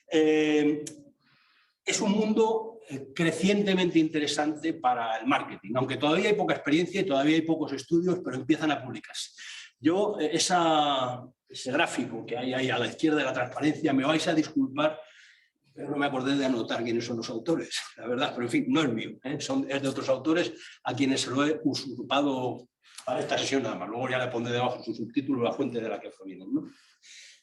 Es un mundo crecientemente interesante para el marketing, aunque todavía hay poca experiencia y todavía hay pocos estudios, pero empiezan a publicarse. Yo, ese gráfico que hay ahí a la izquierda de la transparencia, me vais a disculpar, pero no me acordé de anotar quiénes son los autores, la verdad, pero en fin, no es mío, es de otros autores a quienes se lo he usurpado para esta sesión nada más. Luego ya le pondré debajo su subtítulo, la fuente de la que provienen, ¿no?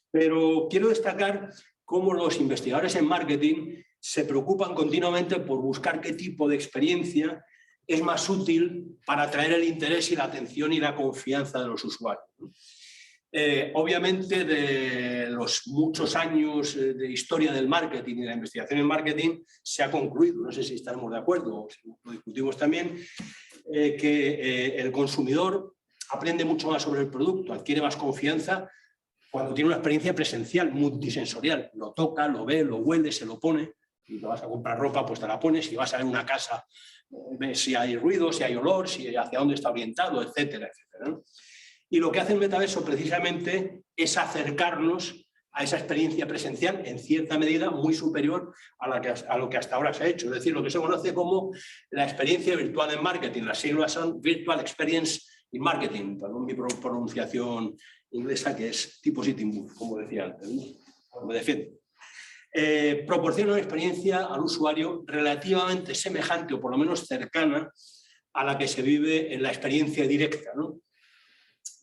Pero quiero destacar cómo los investigadores en marketing se preocupan continuamente por buscar qué tipo de experiencia es más útil para atraer el interés y la atención y la confianza de los usuarios. Obviamente, de los muchos años de historia del marketing y de la investigación en marketing, se ha concluido, no sé si estaremos de acuerdo o si lo discutimos también, que el consumidor aprende mucho más sobre el producto, adquiere más confianza cuando tiene una experiencia presencial, multisensorial. Lo toca, lo ve, lo huele, se lo pone. Si te vas a comprar ropa, pues te la pones. Si vas a ver una casa, ves si hay ruido, si hay olor, si hacia dónde está orientado, etcétera, etcétera, ¿no? Y lo que hace el metaverso precisamente es acercarnos a esa experiencia presencial en cierta medida muy superior a lo que hasta ahora se ha hecho. Es decir, lo que se conoce como la experiencia virtual en marketing. Las siglas son Virtual Experience in Marketing, perdón mi pronunciación inglesa, que es tipo Sitting Bull, como decía antes, ¿no? Me defiendo. Proporciona una experiencia al usuario relativamente semejante o por lo menos cercana a la que se vive en la experiencia directa, ¿no?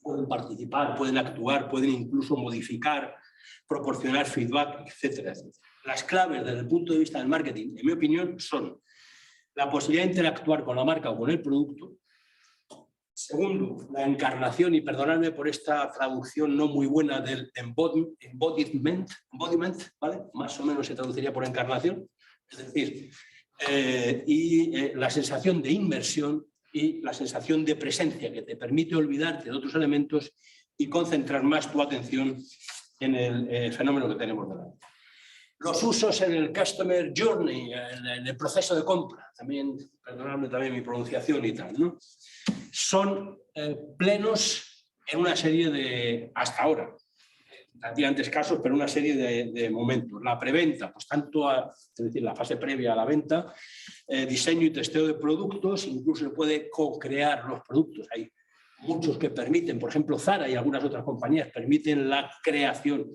Pueden participar, pueden actuar, pueden incluso modificar, proporcionar feedback, etcétera, etcétera. Las claves desde el punto de vista del marketing, en mi opinión, son la posibilidad de interactuar con la marca o con el producto. Segundo, la encarnación, y perdonadme por esta traducción no muy buena del embodiment, ¿vale? Más o menos se traduciría por encarnación, es decir, la sensación de inmersión y la sensación de presencia que te permite olvidarte de otros elementos y concentrar más tu atención en el fenómeno que tenemos delante. Los usos en el Customer Journey, en el proceso de compra, también, perdonadme también mi pronunciación y tal, ¿no? Son plenos en una serie de, hasta ahora, relativamente escasos, pero una serie de momentos. La preventa, pues tanto, es decir, la fase previa a la venta, diseño y testeo de productos, incluso se puede co-crear los productos. Hay muchos que permiten, por ejemplo, Zara y algunas otras compañías permiten la creación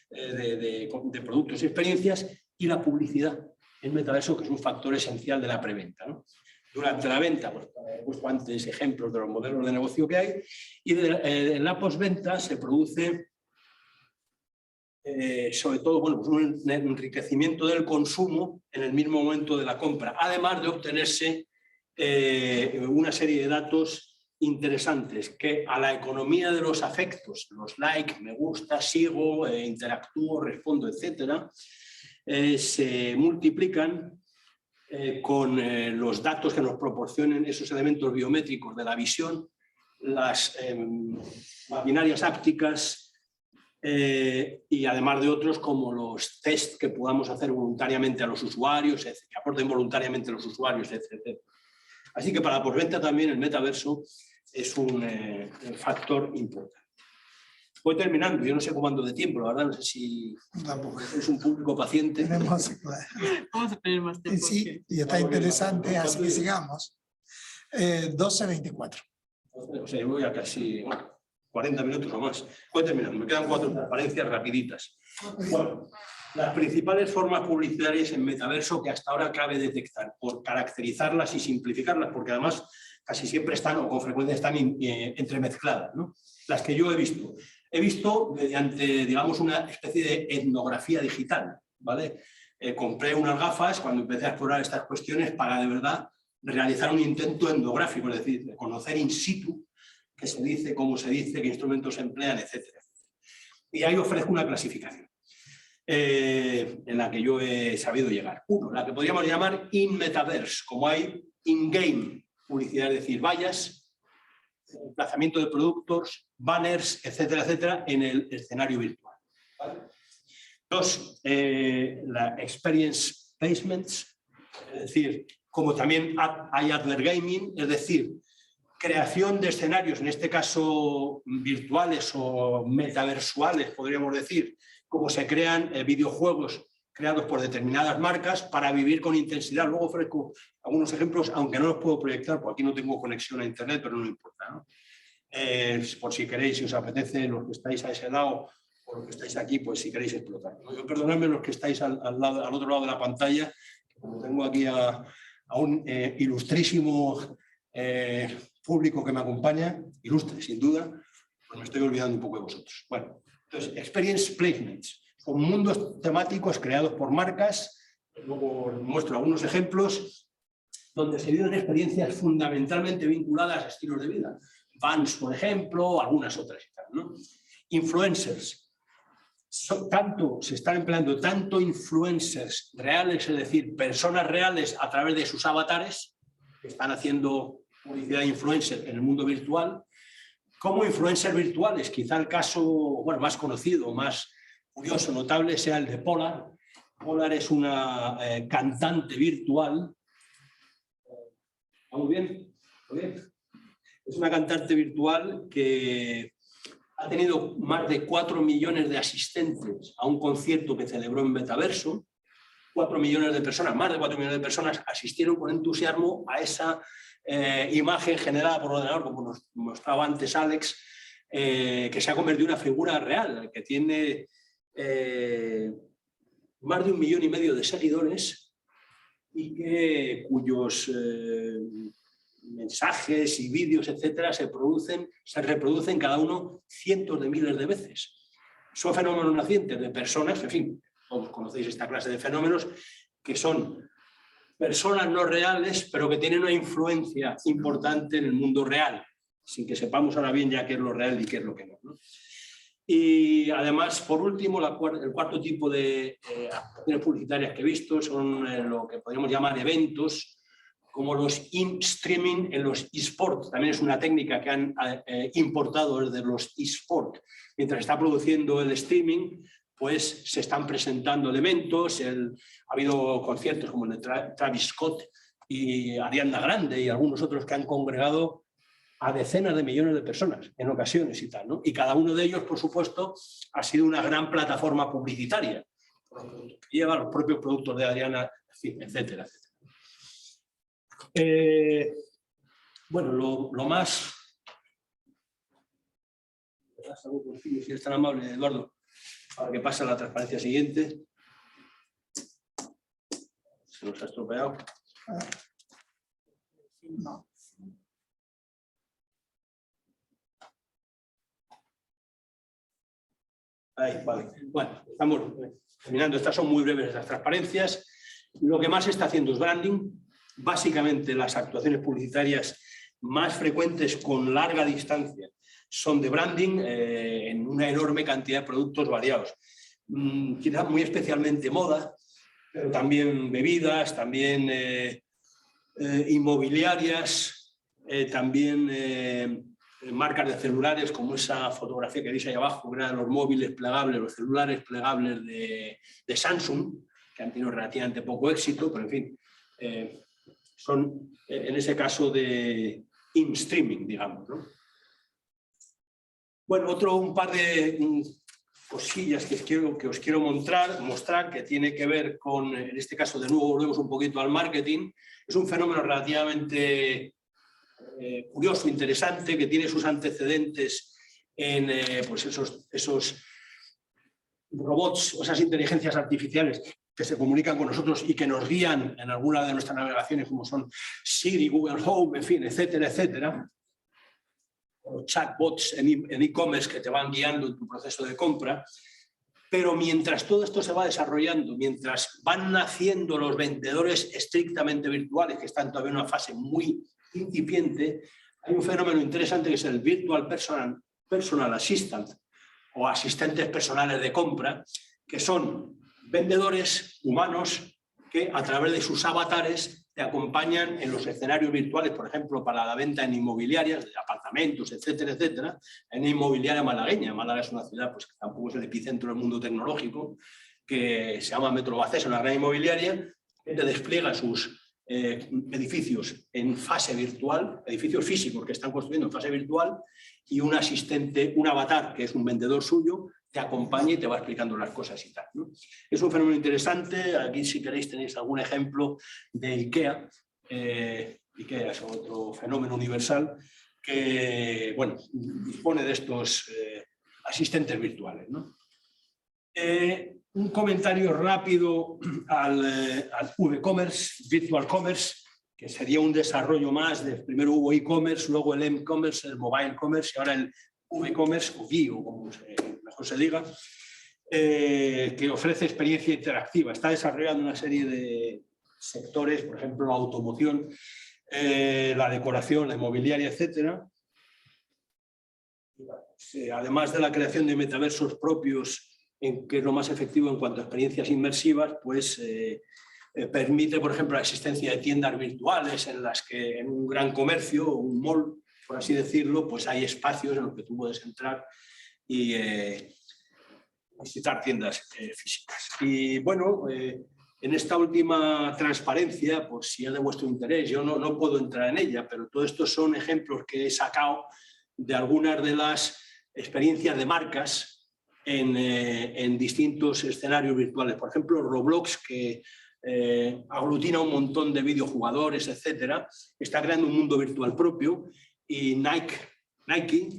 de productos y experiencias, y la publicidad en metaverso, que es un factor esencial de la preventa, ¿no? Durante la venta, pues he puesto antes ejemplos de los modelos de negocio que hay, y en la postventa se produce sobre todo, bueno, pues un enriquecimiento del consumo en el mismo momento de la compra, además de obtenerse una serie de datos interesantes que a la economía de los afectos, los like, me gusta, sigo, interactúo, respondo, etcétera, se multiplican con los datos que nos proporcionen esos elementos biométricos de la visión, las maquinarias ápticas, y además de otros como los test que podamos hacer voluntariamente a los usuarios, que aporten voluntariamente a los usuarios, etc. Así que para la postventa también el metaverso es un factor importante. Voy terminando, yo no sé cómo ando de tiempo, la verdad, no sé si Tampoco. es un público paciente. Tenemos, Vamos a tener más y tiempo. sí, y está interesante, así que sigamos. 12:24. O sea, yo voy a casi 40 minutos o más. Voy terminando, me quedan 4 transparencias rapiditas. Bueno, las principales formas publicitarias en metaverso que hasta ahora cabe detectar, por caracterizarlas y simplificarlas, porque además casi siempre están, o con frecuencia están entremezcladas, ¿no? Las que yo he visto mediante, digamos, una especie de etnografía digital, ¿vale? Compré unas gafas cuando empecé a explorar estas cuestiones para de verdad realizar un intento etnográfico, es decir, de conocer in situ qué se dice, cómo se dice, qué instrumentos se emplean, etcétera. Y ahí ofrezco una clasificación en la que yo he sabido llegar. Uno, la que podríamos llamar in-metaverse, como hay in-game publicidad, es decir, vallas, emplazamiento de productos, banners, etcétera, etcétera, en el escenario virtual. ¿Vale? Dos, la experience placements, es decir, como también hay advert gaming, es decir, creación de escenarios, en este caso virtuales o metaversuales, podríamos decir, como se crean videojuegos creados por determinadas marcas para vivir con intensidad. Luego ofrezco algunos ejemplos, aunque no los puedo proyectar, porque aquí no tengo conexión a internet, pero no importa, ¿no? Por si queréis, si os apetece, los que estáis a ese lado o los que estáis aquí, pues si queréis explotar, ¿no? Yo, perdonadme los que estáis al otro lado de la pantalla, como tengo aquí a un ilustrísimo público que me acompaña, ilustre sin duda, pues me estoy olvidando un poco de vosotros. Bueno, entonces, experience placements, son mundos temáticos creados por marcas, luego muestro algunos ejemplos, donde se viven experiencias fundamentalmente vinculadas a estilos de vida. Vans, por ejemplo, algunas otras, ¿no? Influencers. Se están empleando tanto influencers reales, es decir, personas reales a través de sus avatares, que están haciendo publicidad de influencer en el mundo virtual, como influencers virtuales. Quizá el caso, bueno, más conocido, más curioso, notable, sea el de Polar. Polar es una cantante virtual. ¿Vamos bien? ¿Muy bien? Es una cantante virtual que ha tenido más de 4 millones de asistentes a un concierto que celebró en Metaverso. 4 millones de personas, más de 4 millones de personas asistieron con entusiasmo a esa imagen generada por ordenador, como nos mostraba antes Alex, que se ha convertido en una figura real, que tiene más de 1,5 millones de seguidores y cuyos mensajes y vídeos, etcétera, se reproducen cada uno cientos de miles de veces. Son fenómenos nacientes de personas, en fin, todos conocéis esta clase de fenómenos, que son personas no reales, pero que tienen una influencia importante en el mundo real, sin que sepamos ahora bien ya qué es lo real y qué es lo que no, ¿no? Y además, por último, el cuarto tipo de acciones publicitarias que he visto son lo que podríamos llamar eventos, como los in-streaming en los eSports. También es una técnica que han importado desde los eSports. Mientras está produciendo el streaming, pues se están presentando elementos. Ha habido conciertos como el de Travis Scott y Ariana Grande y algunos otros que han congregado a decenas de millones de personas en ocasiones y tal, ¿no? Y cada uno de ellos, por supuesto, ha sido una gran plataforma publicitaria. Lleva los propios productos de Ariana, en fin, etcétera, etcétera. Bueno, lo más... Si es tan amable, Eduardo, para que pase a la transparencia siguiente. Se nos ha estropeado. No. Ahí, vale. Bueno, estamos terminando. Estas son muy breves las transparencias. Lo que más se está haciendo es branding. Básicamente las actuaciones publicitarias más frecuentes con larga distancia son de branding en una enorme cantidad de productos variados. Quizás muy especialmente moda, pero también bebidas, también inmobiliarias, también marcas de celulares, como esa fotografía que veis ahí abajo, que eran los móviles plegables, los celulares plegables de Samsung, que han tenido relativamente poco éxito, pero en fin, son en ese caso de in-streaming, digamos, ¿no? Bueno, un par de cosillas que os quiero mostrar, que tiene que ver con, en este caso de nuevo volvemos un poquito al marketing. Es un fenómeno relativamente curioso, interesante, que tiene sus antecedentes en pues esos robots, esas inteligencias artificiales que se comunican con nosotros y que nos guían en alguna de nuestras navegaciones, como son Siri, Google Home, en fin, etcétera, etcétera. O chatbots en e-commerce que te van guiando en tu proceso de compra. Pero mientras todo esto se va desarrollando, mientras van naciendo los vendedores estrictamente virtuales, que están todavía en una fase muy incipiente, hay un fenómeno interesante que es el Virtual Personal Assistant o asistentes personales de compra, que son vendedores humanos que a través de sus avatares te acompañan en los escenarios virtuales, por ejemplo, para la venta en inmobiliarias, de apartamentos, etcétera, etcétera, en inmobiliaria malagueña. Málaga es una ciudad pues, que tampoco es el epicentro del mundo tecnológico, que se llama Metrobacesa, una gran inmobiliaria, que te despliega sus edificios en fase virtual, edificios físicos que están construyendo en fase virtual, y un asistente, un avatar, que es un vendedor suyo, te acompaña y te va explicando las cosas y tal, ¿no? Es un fenómeno interesante. Aquí, si queréis, tenéis algún ejemplo de IKEA. IKEA es otro fenómeno universal que, bueno, dispone de estos asistentes virtuales, ¿no? Un comentario rápido al V-Commerce, Virtual Commerce, que sería un desarrollo más de primero hubo e-commerce, luego el M-Commerce, el Mobile Commerce y ahora el V-Commerce o VIO, como mejor se diga, que ofrece experiencia interactiva. Está desarrollando una serie de sectores, por ejemplo, la automoción, la decoración, la inmobiliaria, etcétera. Además de la creación de metaversos propios, que es lo más efectivo en cuanto a experiencias inmersivas, pues permite, por ejemplo, la existencia de tiendas virtuales en las que en un gran comercio o un mall, por así decirlo, pues hay espacios en los que tú puedes entrar y visitar tiendas físicas. Y bueno, en esta última transparencia, pues si es de vuestro interés, yo no puedo entrar en ella, pero todo esto son ejemplos que he sacado de algunas de las experiencias de marcas en distintos escenarios virtuales. Por ejemplo, Roblox, que aglutina un montón de videojugadores, etcétera, está creando un mundo virtual propio, y Nike,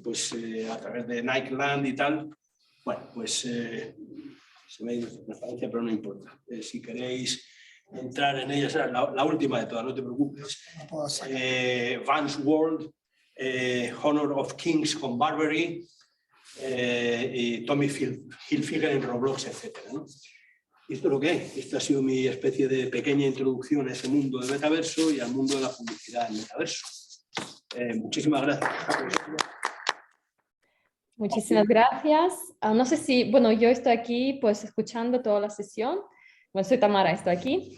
pues a través de Nike Land y tal, bueno, pues se me ha ido la transparencia, pero no importa. Si queréis entrar en ella, será la última de todas, no te preocupes. Vans World, Honor of Kings con Burberry, y Tommy Hilfiger en Roblox, etcétera, ¿no? Y esto es lo que hay. Esta ha sido mi especie de pequeña introducción a ese mundo del metaverso y al mundo de la publicidad en metaverso. Muchísimas gracias. Muchísimas gracias. No sé si, bueno, yo estoy aquí pues escuchando toda la sesión. Bueno, soy Tamara, estoy aquí.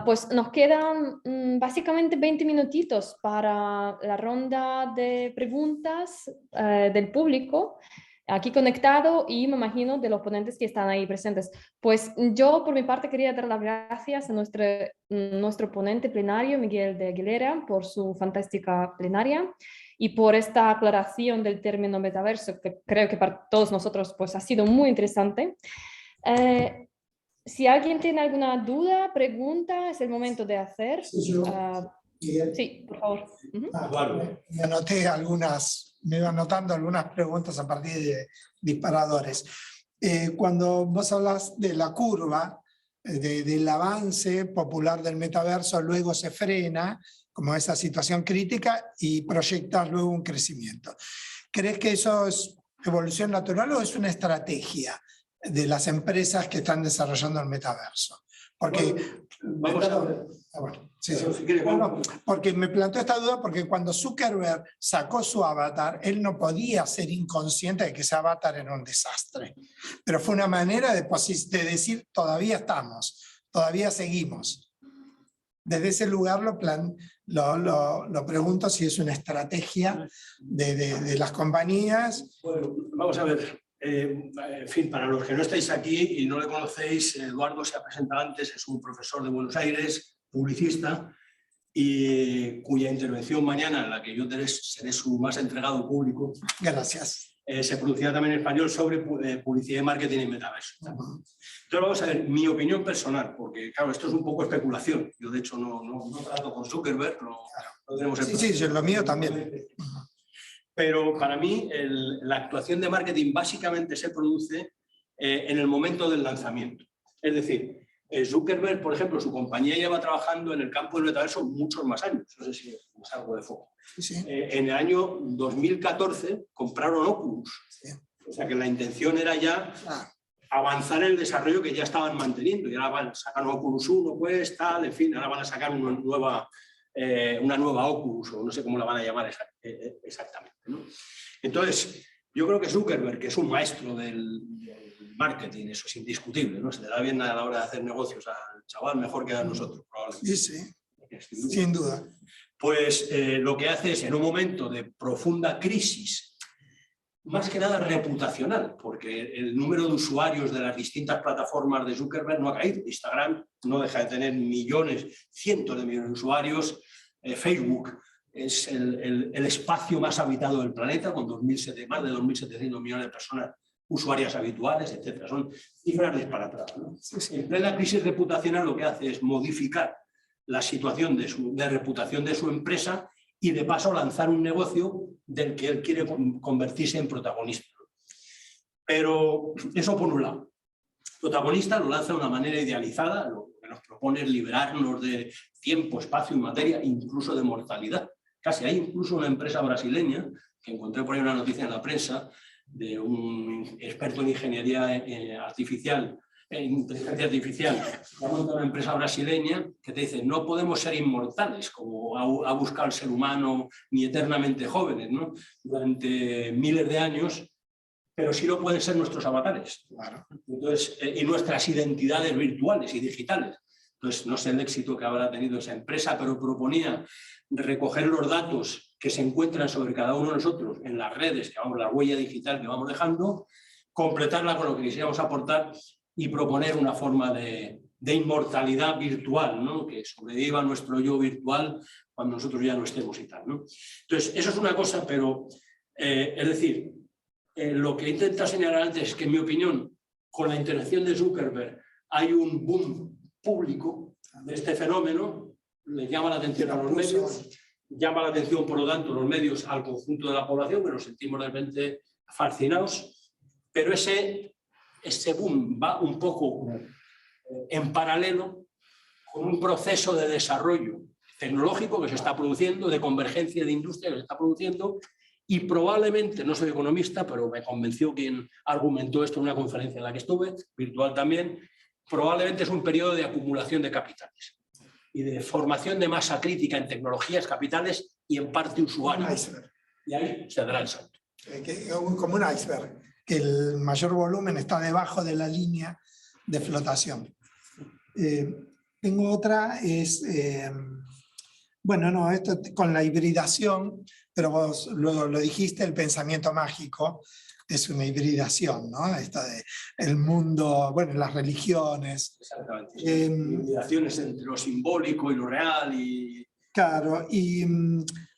Pues nos quedan básicamente 20 minutitos para la ronda de preguntas del público aquí conectado, y me imagino de los ponentes que están ahí presentes. Pues yo por mi parte quería dar las gracias a nuestro ponente plenario, Miguel de Aguilera, por su fantástica plenaria y por esta aclaración del término metaverso, que creo que para todos nosotros pues ha sido muy interesante. Si alguien tiene alguna duda, pregunta, es el momento de hacer. Sí, por favor. Me anoté me iba anotando algunas preguntas a partir de disparadores. Cuando vos hablas de la curva, del avance popular del metaverso, luego se frena, como esa situación crítica, y proyectas luego un crecimiento. ¿Crees que eso es evolución natural o es una estrategia de las empresas que están desarrollando el metaverso? Porque, vamos a ver. Porque me planteó esta duda porque cuando Zuckerberg sacó su avatar, él no podía ser inconsciente de que ese avatar era un desastre. Pero fue una manera de decir, todavía estamos, todavía seguimos. Desde ese lugar lo pregunto si es una estrategia de las compañías. Bueno, vamos a ver. En fin, para los que no estáis aquí y no le conocéis, Eduardo se ha presentado antes, es un profesor de Buenos Aires, publicista, y cuya intervención mañana, en la que yo seré su más entregado público. Gracias. se producía también en español sobre publicidad y marketing en metaverso. Entonces vamos a ver, mi opinión personal, porque claro, esto es un poco especulación. Yo de hecho no trato con Zuckerberg, no tenemos el Sí, lo mío también. Pero para mí la actuación de marketing básicamente se produce en el momento del lanzamiento. Es decir, Zuckerberg, por ejemplo, su compañía lleva trabajando en el campo del metaverso muchos más años. No sé si es algo de foco. Sí. En el año 2014 compraron Oculus. Sí. O sea que la intención era ya avanzar el desarrollo que ya estaban manteniendo. Y ahora van a sacar Oculus 1, pues tal, en fin, ahora van a sacar una nueva Oculus, o no sé cómo la van a llamar exactamente, ¿no? Entonces, yo creo que Zuckerberg, que es un maestro del marketing, eso es indiscutible, ¿no? Se le da bien a la hora de hacer negocios al chaval, mejor que a nosotros, probablemente. Sí, sin duda. Pues lo que hace es, en un momento de profunda crisis, más que nada reputacional, porque el número de usuarios de las distintas plataformas de Zuckerberg no ha caído. Instagram no deja de tener millones, cientos de millones de usuarios. Facebook es el espacio más habitado del planeta, con más de 2.700 millones de personas usuarias habituales, etc. Son cifras disparatadas, ¿no? Sí. En plena crisis reputacional lo que hace es modificar la situación de reputación de su empresa y de paso lanzar un negocio del que él quiere convertirse en protagonista. Pero eso por un lado. Protagonista lo lanza de una manera idealizada, lo que nos propone es liberarnos de tiempo, espacio y materia, incluso de mortalidad. Casi hay incluso una empresa brasileña, que encontré por ahí una noticia en la prensa, de un experto en ingeniería artificial, inteligencia artificial, una empresa brasileña que te dice: no podemos ser inmortales, como ha buscado el ser humano, ni eternamente jóvenes, ¿no? Durante miles de años, pero sí lo pueden ser nuestros avatares. Claro. Entonces, y nuestras identidades virtuales y digitales. Entonces, no sé el éxito que habrá tenido esa empresa, pero proponía recoger los datos que se encuentran sobre cada uno de nosotros en las redes, la huella digital que vamos dejando, completarla con lo que quisiéramos aportar y proponer una forma de inmortalidad virtual, ¿no? Que sobreviva nuestro yo virtual cuando nosotros ya no estemos y tal, ¿no? Entonces, eso es una cosa, pero es decir, lo que he intentado señalar antes es que, en mi opinión, con la intervención de Zuckerberg hay un boom público de este fenómeno, le llama la atención a los medios, llama la atención, por lo tanto, los medios al conjunto de la población, que nos sentimos de repente fascinados, pero ese boom va un poco en paralelo con un proceso de desarrollo tecnológico que se está produciendo, de convergencia de industria que se está produciendo, y probablemente, no soy economista, pero me convenció quien argumentó esto en una conferencia en la que estuve, virtual también, probablemente es un periodo de acumulación de capitales y de formación de masa crítica en tecnologías, capitales y en parte usuarios. Y ahí se dará el salto. Como un iceberg, que el mayor volumen está debajo de la línea de flotación. Tengo otra, bueno, no, esto con la hibridación, pero vos luego lo dijiste, el pensamiento mágico es una hibridación, ¿no? Esto de el mundo, bueno, las religiones. Exactamente. Hibridaciones entre lo simbólico y lo real. Claro, y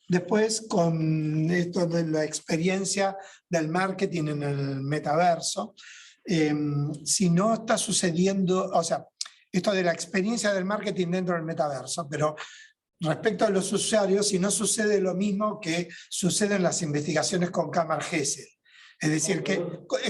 después con esto de la experiencia del marketing en el metaverso, si no está sucediendo, o sea, esto de la experiencia del marketing dentro del metaverso, pero respecto a los usuarios, si no sucede lo mismo que sucede en las investigaciones con cámara Gesell. Es decir, que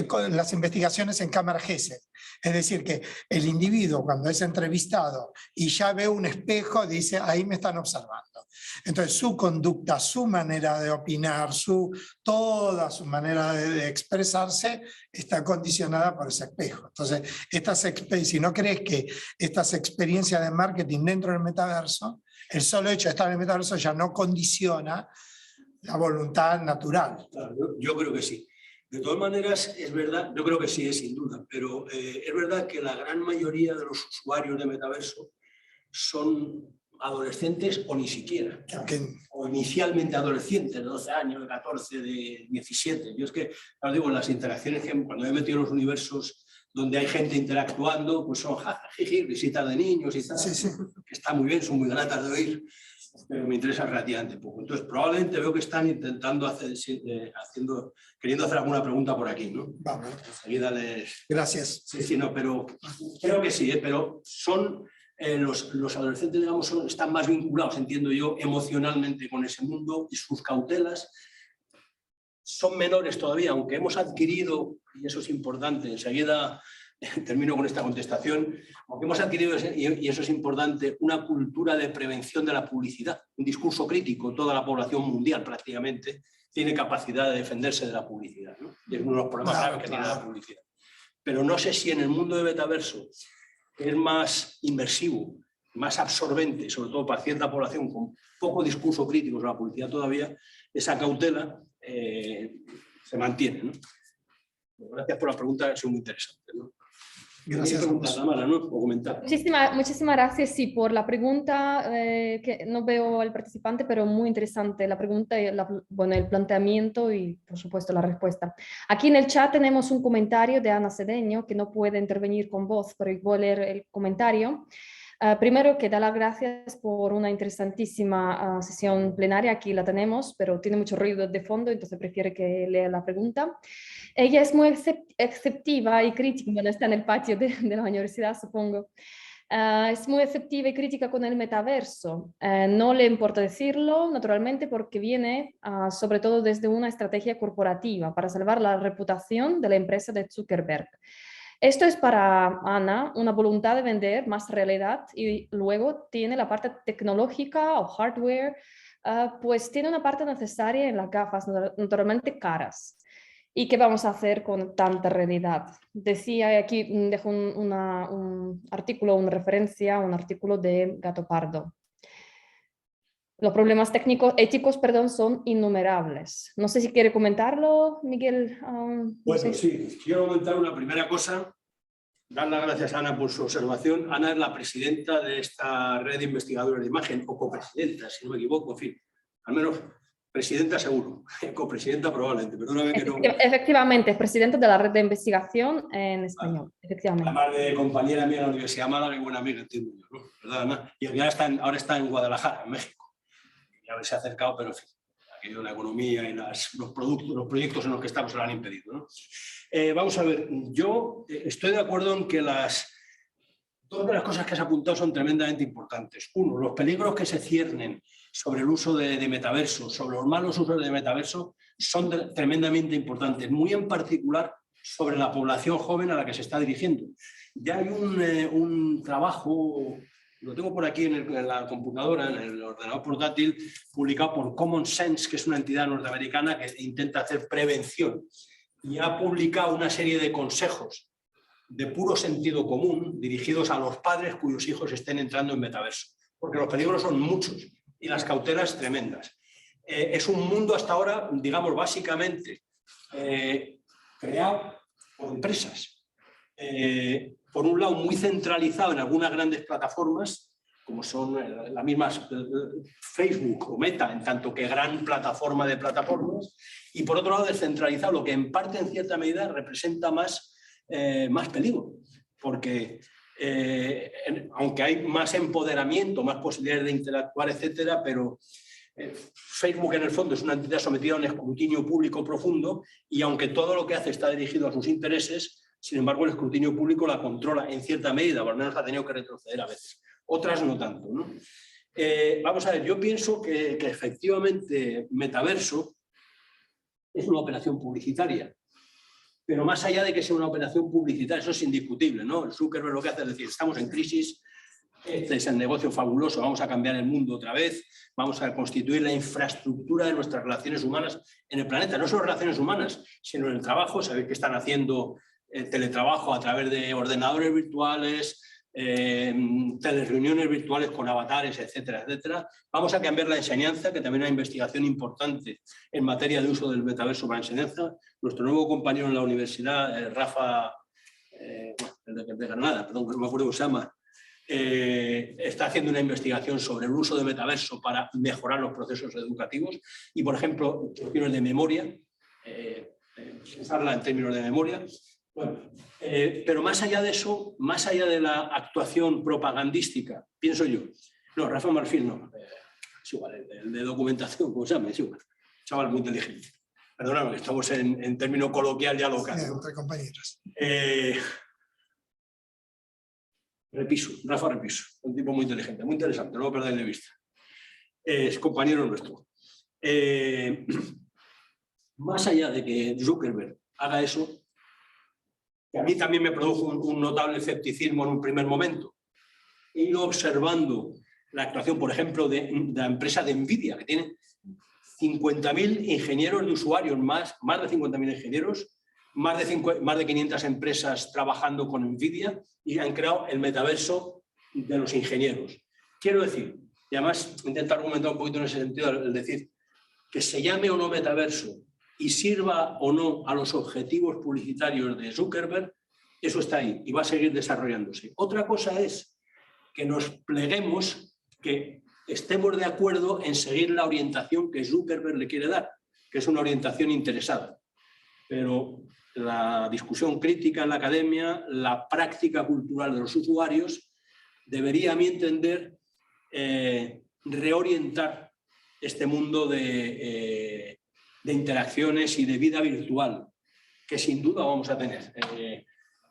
con las investigaciones en cámara Gesell. Es decir, que el individuo cuando es entrevistado y ya ve un espejo, dice, ahí me están observando. Entonces su conducta, su manera de opinar, toda su manera de expresarse está condicionada por ese espejo. Entonces, si no crees que estas experiencias de marketing dentro del metaverso, el solo hecho de estar en el metaverso ya no condiciona la voluntad natural. Claro, yo creo que sí. De todas maneras, es verdad, yo creo que sí, es sin duda, pero es verdad que la gran mayoría de los usuarios de metaverso son adolescentes o ni siquiera, o inicialmente adolescentes, de 12 años, de 14, de 17. Yo es que, os digo, las interacciones que cuando me he metido en los universos donde hay gente interactuando, pues son jajajiji, visitas de niños y tal, que está muy bien, son muy gratas de oír. pero me interesa relativamente poco. Entonces, probablemente veo que están intentando queriendo hacer alguna pregunta por aquí, ¿no? Vamos. Enseguida les... Gracias. Sí, no, pero creo que sí, pero son los adolescentes, digamos, están más vinculados, entiendo yo, emocionalmente con ese mundo y sus cautelas son menores todavía, aunque hemos adquirido, y eso es importante, enseguida termino con esta contestación, aunque hemos adquirido, y eso es importante, una cultura de prevención de la publicidad, un discurso crítico, toda la población mundial prácticamente tiene capacidad de defenderse de la publicidad, ¿no? Y es uno de los problemas graves que tiene la publicidad. Pero no sé si en el mundo de metaverso, que es más inmersivo, más absorbente, sobre todo para cierta población con poco discurso crítico sobre la publicidad todavía, esa cautela se mantiene, ¿no? Gracias por la pregunta, que son muy interesantes, ¿no? Gracias. Pregunta, Tamara, ¿no? O comentar. Muchísimas gracias, sí, por la pregunta, que no veo al participante, pero muy interesante la pregunta, y bueno, el planteamiento y, por supuesto, la respuesta. Aquí en el chat tenemos un comentario de Ana Cedeño, que no puede intervenir con voz, pero voy a leer el comentario. Primero, que da las gracias por una interesantísima sesión plenaria, aquí la tenemos, pero tiene mucho ruido de fondo, entonces prefiere que lea la pregunta. Ella es muy exceptiva y crítica, bueno, está en el patio de la universidad, supongo. Es muy exceptiva y crítica con el metaverso. No le importa decirlo, naturalmente, porque viene sobre todo desde una estrategia corporativa para salvar la reputación de la empresa de Zuckerberg. Esto es para Ana una voluntad de vender más realidad, y luego tiene la parte tecnológica o hardware, pues tiene una parte necesaria en las gafas, naturalmente caras. ¿Y qué vamos a hacer con tanta realidad? Decía, aquí dejo un artículo, una referencia, un artículo de Gato Pardo. Los problemas éticos, son innumerables. No sé si quiere comentarlo, Miguel. Bueno, sí, quiero comentar una primera cosa. Dar las gracias a Ana por su observación. Ana es la presidenta de esta red de investigadores de imagen, o copresidenta, si no me equivoco, en fin, al menos presidenta seguro, copresidenta probablemente, perdóname que no... Efectivamente, es presidenta de la red de investigación en español, efectivamente. Además de compañera mía en la Universidad de Málaga y buena amiga, entiendo yo, ¿no? ¿Verdad, Ana? Y ahora está en Guadalajara, en México. Y haberse acercado, pero en fin, aquello de la economía y los proyectos en los que estamos se lo han impedido, ¿no? Vamos a ver, yo estoy de acuerdo en que todas las cosas que has apuntado son tremendamente importantes. Uno, los peligros que se ciernen sobre el uso de metaverso, sobre los malos usos de metaverso, son tremendamente importantes, muy en particular sobre la población joven a la que se está dirigiendo. Ya hay un trabajo, lo tengo por aquí en la computadora, en el ordenador portátil, publicado por Common Sense, que es una entidad norteamericana que intenta hacer prevención, y ha publicado una serie de consejos de puro sentido común dirigidos a los padres cuyos hijos estén entrando en metaverso, porque los peligros son muchos y las cautelas tremendas. Es un mundo hasta ahora, digamos, básicamente creado por empresas. Por un lado, muy centralizado en algunas grandes plataformas, como son las mismas Facebook o Meta, en tanto que gran plataforma de plataformas, y por otro lado, descentralizado, lo que en parte, en cierta medida, representa más peligro, porque aunque hay más empoderamiento, más posibilidades de interactuar, etcétera, pero Facebook en el fondo es una entidad sometida a un escrutinio público profundo, y aunque todo lo que hace está dirigido a sus intereses, sin embargo el escrutinio público la controla en cierta medida, o al menos ha tenido que retroceder a veces. Otras no tanto, ¿no? Vamos a ver, yo pienso que efectivamente metaverso es una operación publicitaria. Pero más allá de que sea una operación publicitaria, eso es indiscutible, ¿no? El Zuckerberg lo que hace es decir, estamos en crisis, este es el negocio fabuloso, vamos a cambiar el mundo otra vez, vamos a constituir la infraestructura de nuestras relaciones humanas en el planeta. No solo relaciones humanas, sino en el trabajo. Sabéis que están haciendo teletrabajo a través de ordenadores virtuales, telereuniones virtuales con avatares, etcétera, etcétera. Vamos a cambiar la enseñanza, que también hay una investigación importante en materia de uso del metaverso para la enseñanza. Nuestro nuevo compañero en la universidad, Rafa, de Granada, perdón, no me acuerdo cómo se llama, está haciendo una investigación sobre el uso de metaverso para mejorar los procesos educativos y, por ejemplo, cuestiones de memoria, pensarla en términos de memoria. Bueno, pero más allá de eso, más allá de la actuación propagandística, pienso yo, no, Rafa Marfil no, es igual, el de documentación, como se llama, es igual. Chaval muy inteligente. Perdóname, que estamos en término coloquial ya local. Sí, entre compañeros. Repiso, Rafa Repiso, un tipo muy inteligente, muy interesante, no lo perdáis de vista. Es compañero nuestro. Más allá de que Zuckerberg haga eso, que a mí también me produjo un notable escepticismo en un primer momento, he ido observando la actuación, por ejemplo, de la empresa de Nvidia, que tiene 50.000 ingenieros de usuarios, más de 50.000 ingenieros, más de 500 empresas trabajando con Nvidia y han creado el metaverso de los ingenieros. Quiero decir, y además intentar argumentar un poquito en ese sentido, es decir, que se llame o no metaverso y sirva o no a los objetivos publicitarios de Zuckerberg, eso está ahí y va a seguir desarrollándose. Otra cosa es que nos pleguemos, que estemos de acuerdo en seguir la orientación que Zuckerberg le quiere dar, que es una orientación interesada. Pero la discusión crítica en la academia, la práctica cultural de los usuarios, debería, a mi entender, reorientar este mundo de interacciones y de vida virtual, que sin duda vamos a tener.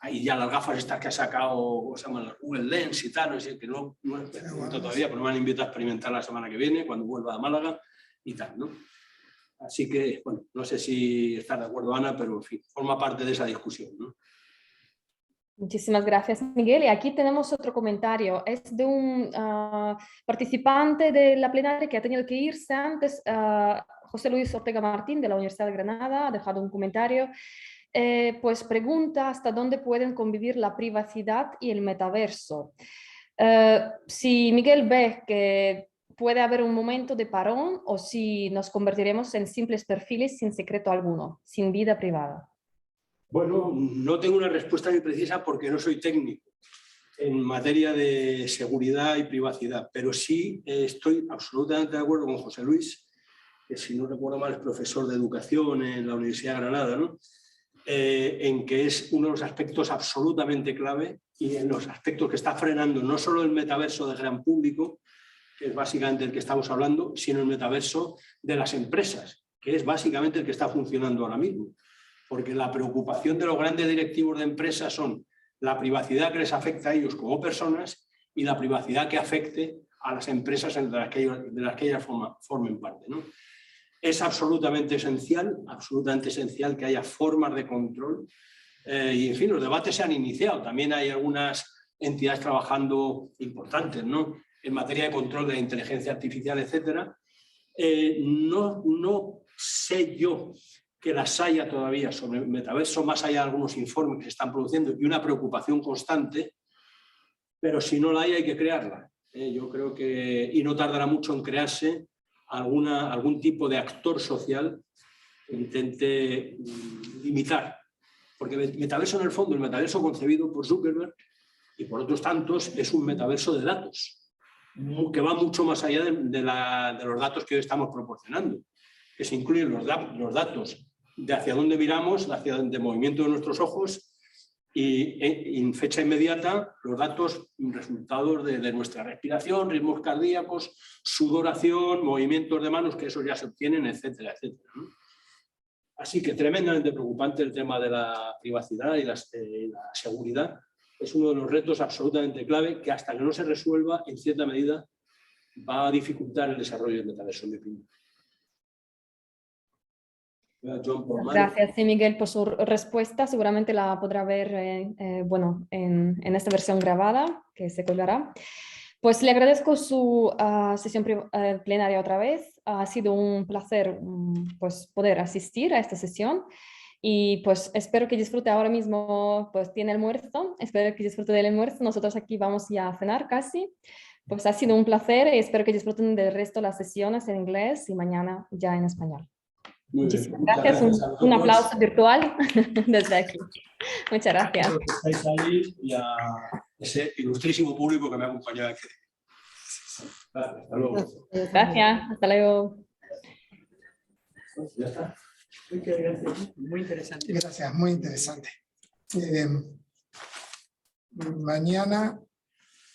Hay ya las gafas estas que ha sacado, ¿cómo se llaman? Google Lens y tal, no sé, que no he experimentado todavía, pero me han invitado a experimentar la semana que viene, cuando vuelva a Málaga y tal, ¿no? Así que, bueno, no sé si estás de acuerdo, Ana, pero en fin, forma parte de esa discusión, ¿no? Muchísimas gracias, Miguel. Y aquí tenemos otro comentario. Es de un participante de la plenaria que ha tenido que irse antes, José Luis Ortega Martín, de la Universidad de Granada, ha dejado un comentario. Pues pregunta hasta dónde pueden convivir la privacidad y el metaverso. Si Miguel ve que puede haber un momento de parón o si nos convertiremos en simples perfiles sin secreto alguno, sin vida privada. Bueno, no tengo una respuesta muy precisa porque no soy técnico en materia de seguridad y privacidad, pero sí estoy absolutamente de acuerdo con José Luis, que si no recuerdo mal es profesor de educación en la Universidad de Granada, ¿no? En que es uno de los aspectos absolutamente clave y en los aspectos que está frenando no solo el metaverso del gran público, que es básicamente el que estamos hablando, sino el metaverso de las empresas, que es básicamente el que está funcionando ahora mismo. Porque la preocupación de los grandes directivos de empresas son la privacidad que les afecta a ellos como personas y la privacidad que afecte a las empresas de las que ellas formen parte, ¿no? Es absolutamente esencial que haya formas de control y, en fin, los debates se han iniciado. También hay algunas entidades trabajando importantes, ¿no?, en materia de control de la inteligencia artificial, etcétera. No sé yo que las haya todavía sobre el metaverso, más allá de algunos informes que se están produciendo y una preocupación constante, pero si no la hay que crearla. Yo creo que, y no tardará mucho en crearse, algún tipo de actor social que intente limitar. Porque el metaverso, en el fondo, el metaverso concebido por Zuckerberg y por otros tantos, es un metaverso de datos, que va mucho más allá de los datos que hoy estamos proporcionando, que se incluyen los datos de hacia dónde miramos, de movimiento de nuestros ojos y en fecha inmediata los datos resultados de nuestra respiración, ritmos cardíacos, sudoración, movimientos de manos, que esos ya se obtienen, etcétera, etcétera, ¿no? Así que tremendamente preocupante el tema de la privacidad y la seguridad. Es uno de los retos absolutamente clave que hasta que no se resuelva, en cierta medida, va a dificultar el desarrollo del metaverso, en mi opinión. Gracias, Miguel, por su respuesta. Seguramente la podrá ver bueno, en esta versión grabada que se colgará. Pues le agradezco su sesión plenaria otra vez. Ha sido un placer pues, poder asistir a esta sesión y pues espero que disfrute ahora mismo, pues tiene almuerzo, espero que disfrute del almuerzo. Nosotros aquí vamos ya a cenar casi. Pues ha sido un placer y espero que disfruten del resto de las sesiones en inglés y mañana ya en español. Muchísimas gracias. Un aplauso virtual desde aquí. Muchas gracias. A todos los que estáis ahí y a ese ilustrísimo público que me ha acompañado aquí. Gracias, hasta luego. Gracias, hasta luego. Ya está. Muchas gracias. Muy interesante. Gracias, muy interesante. Mañana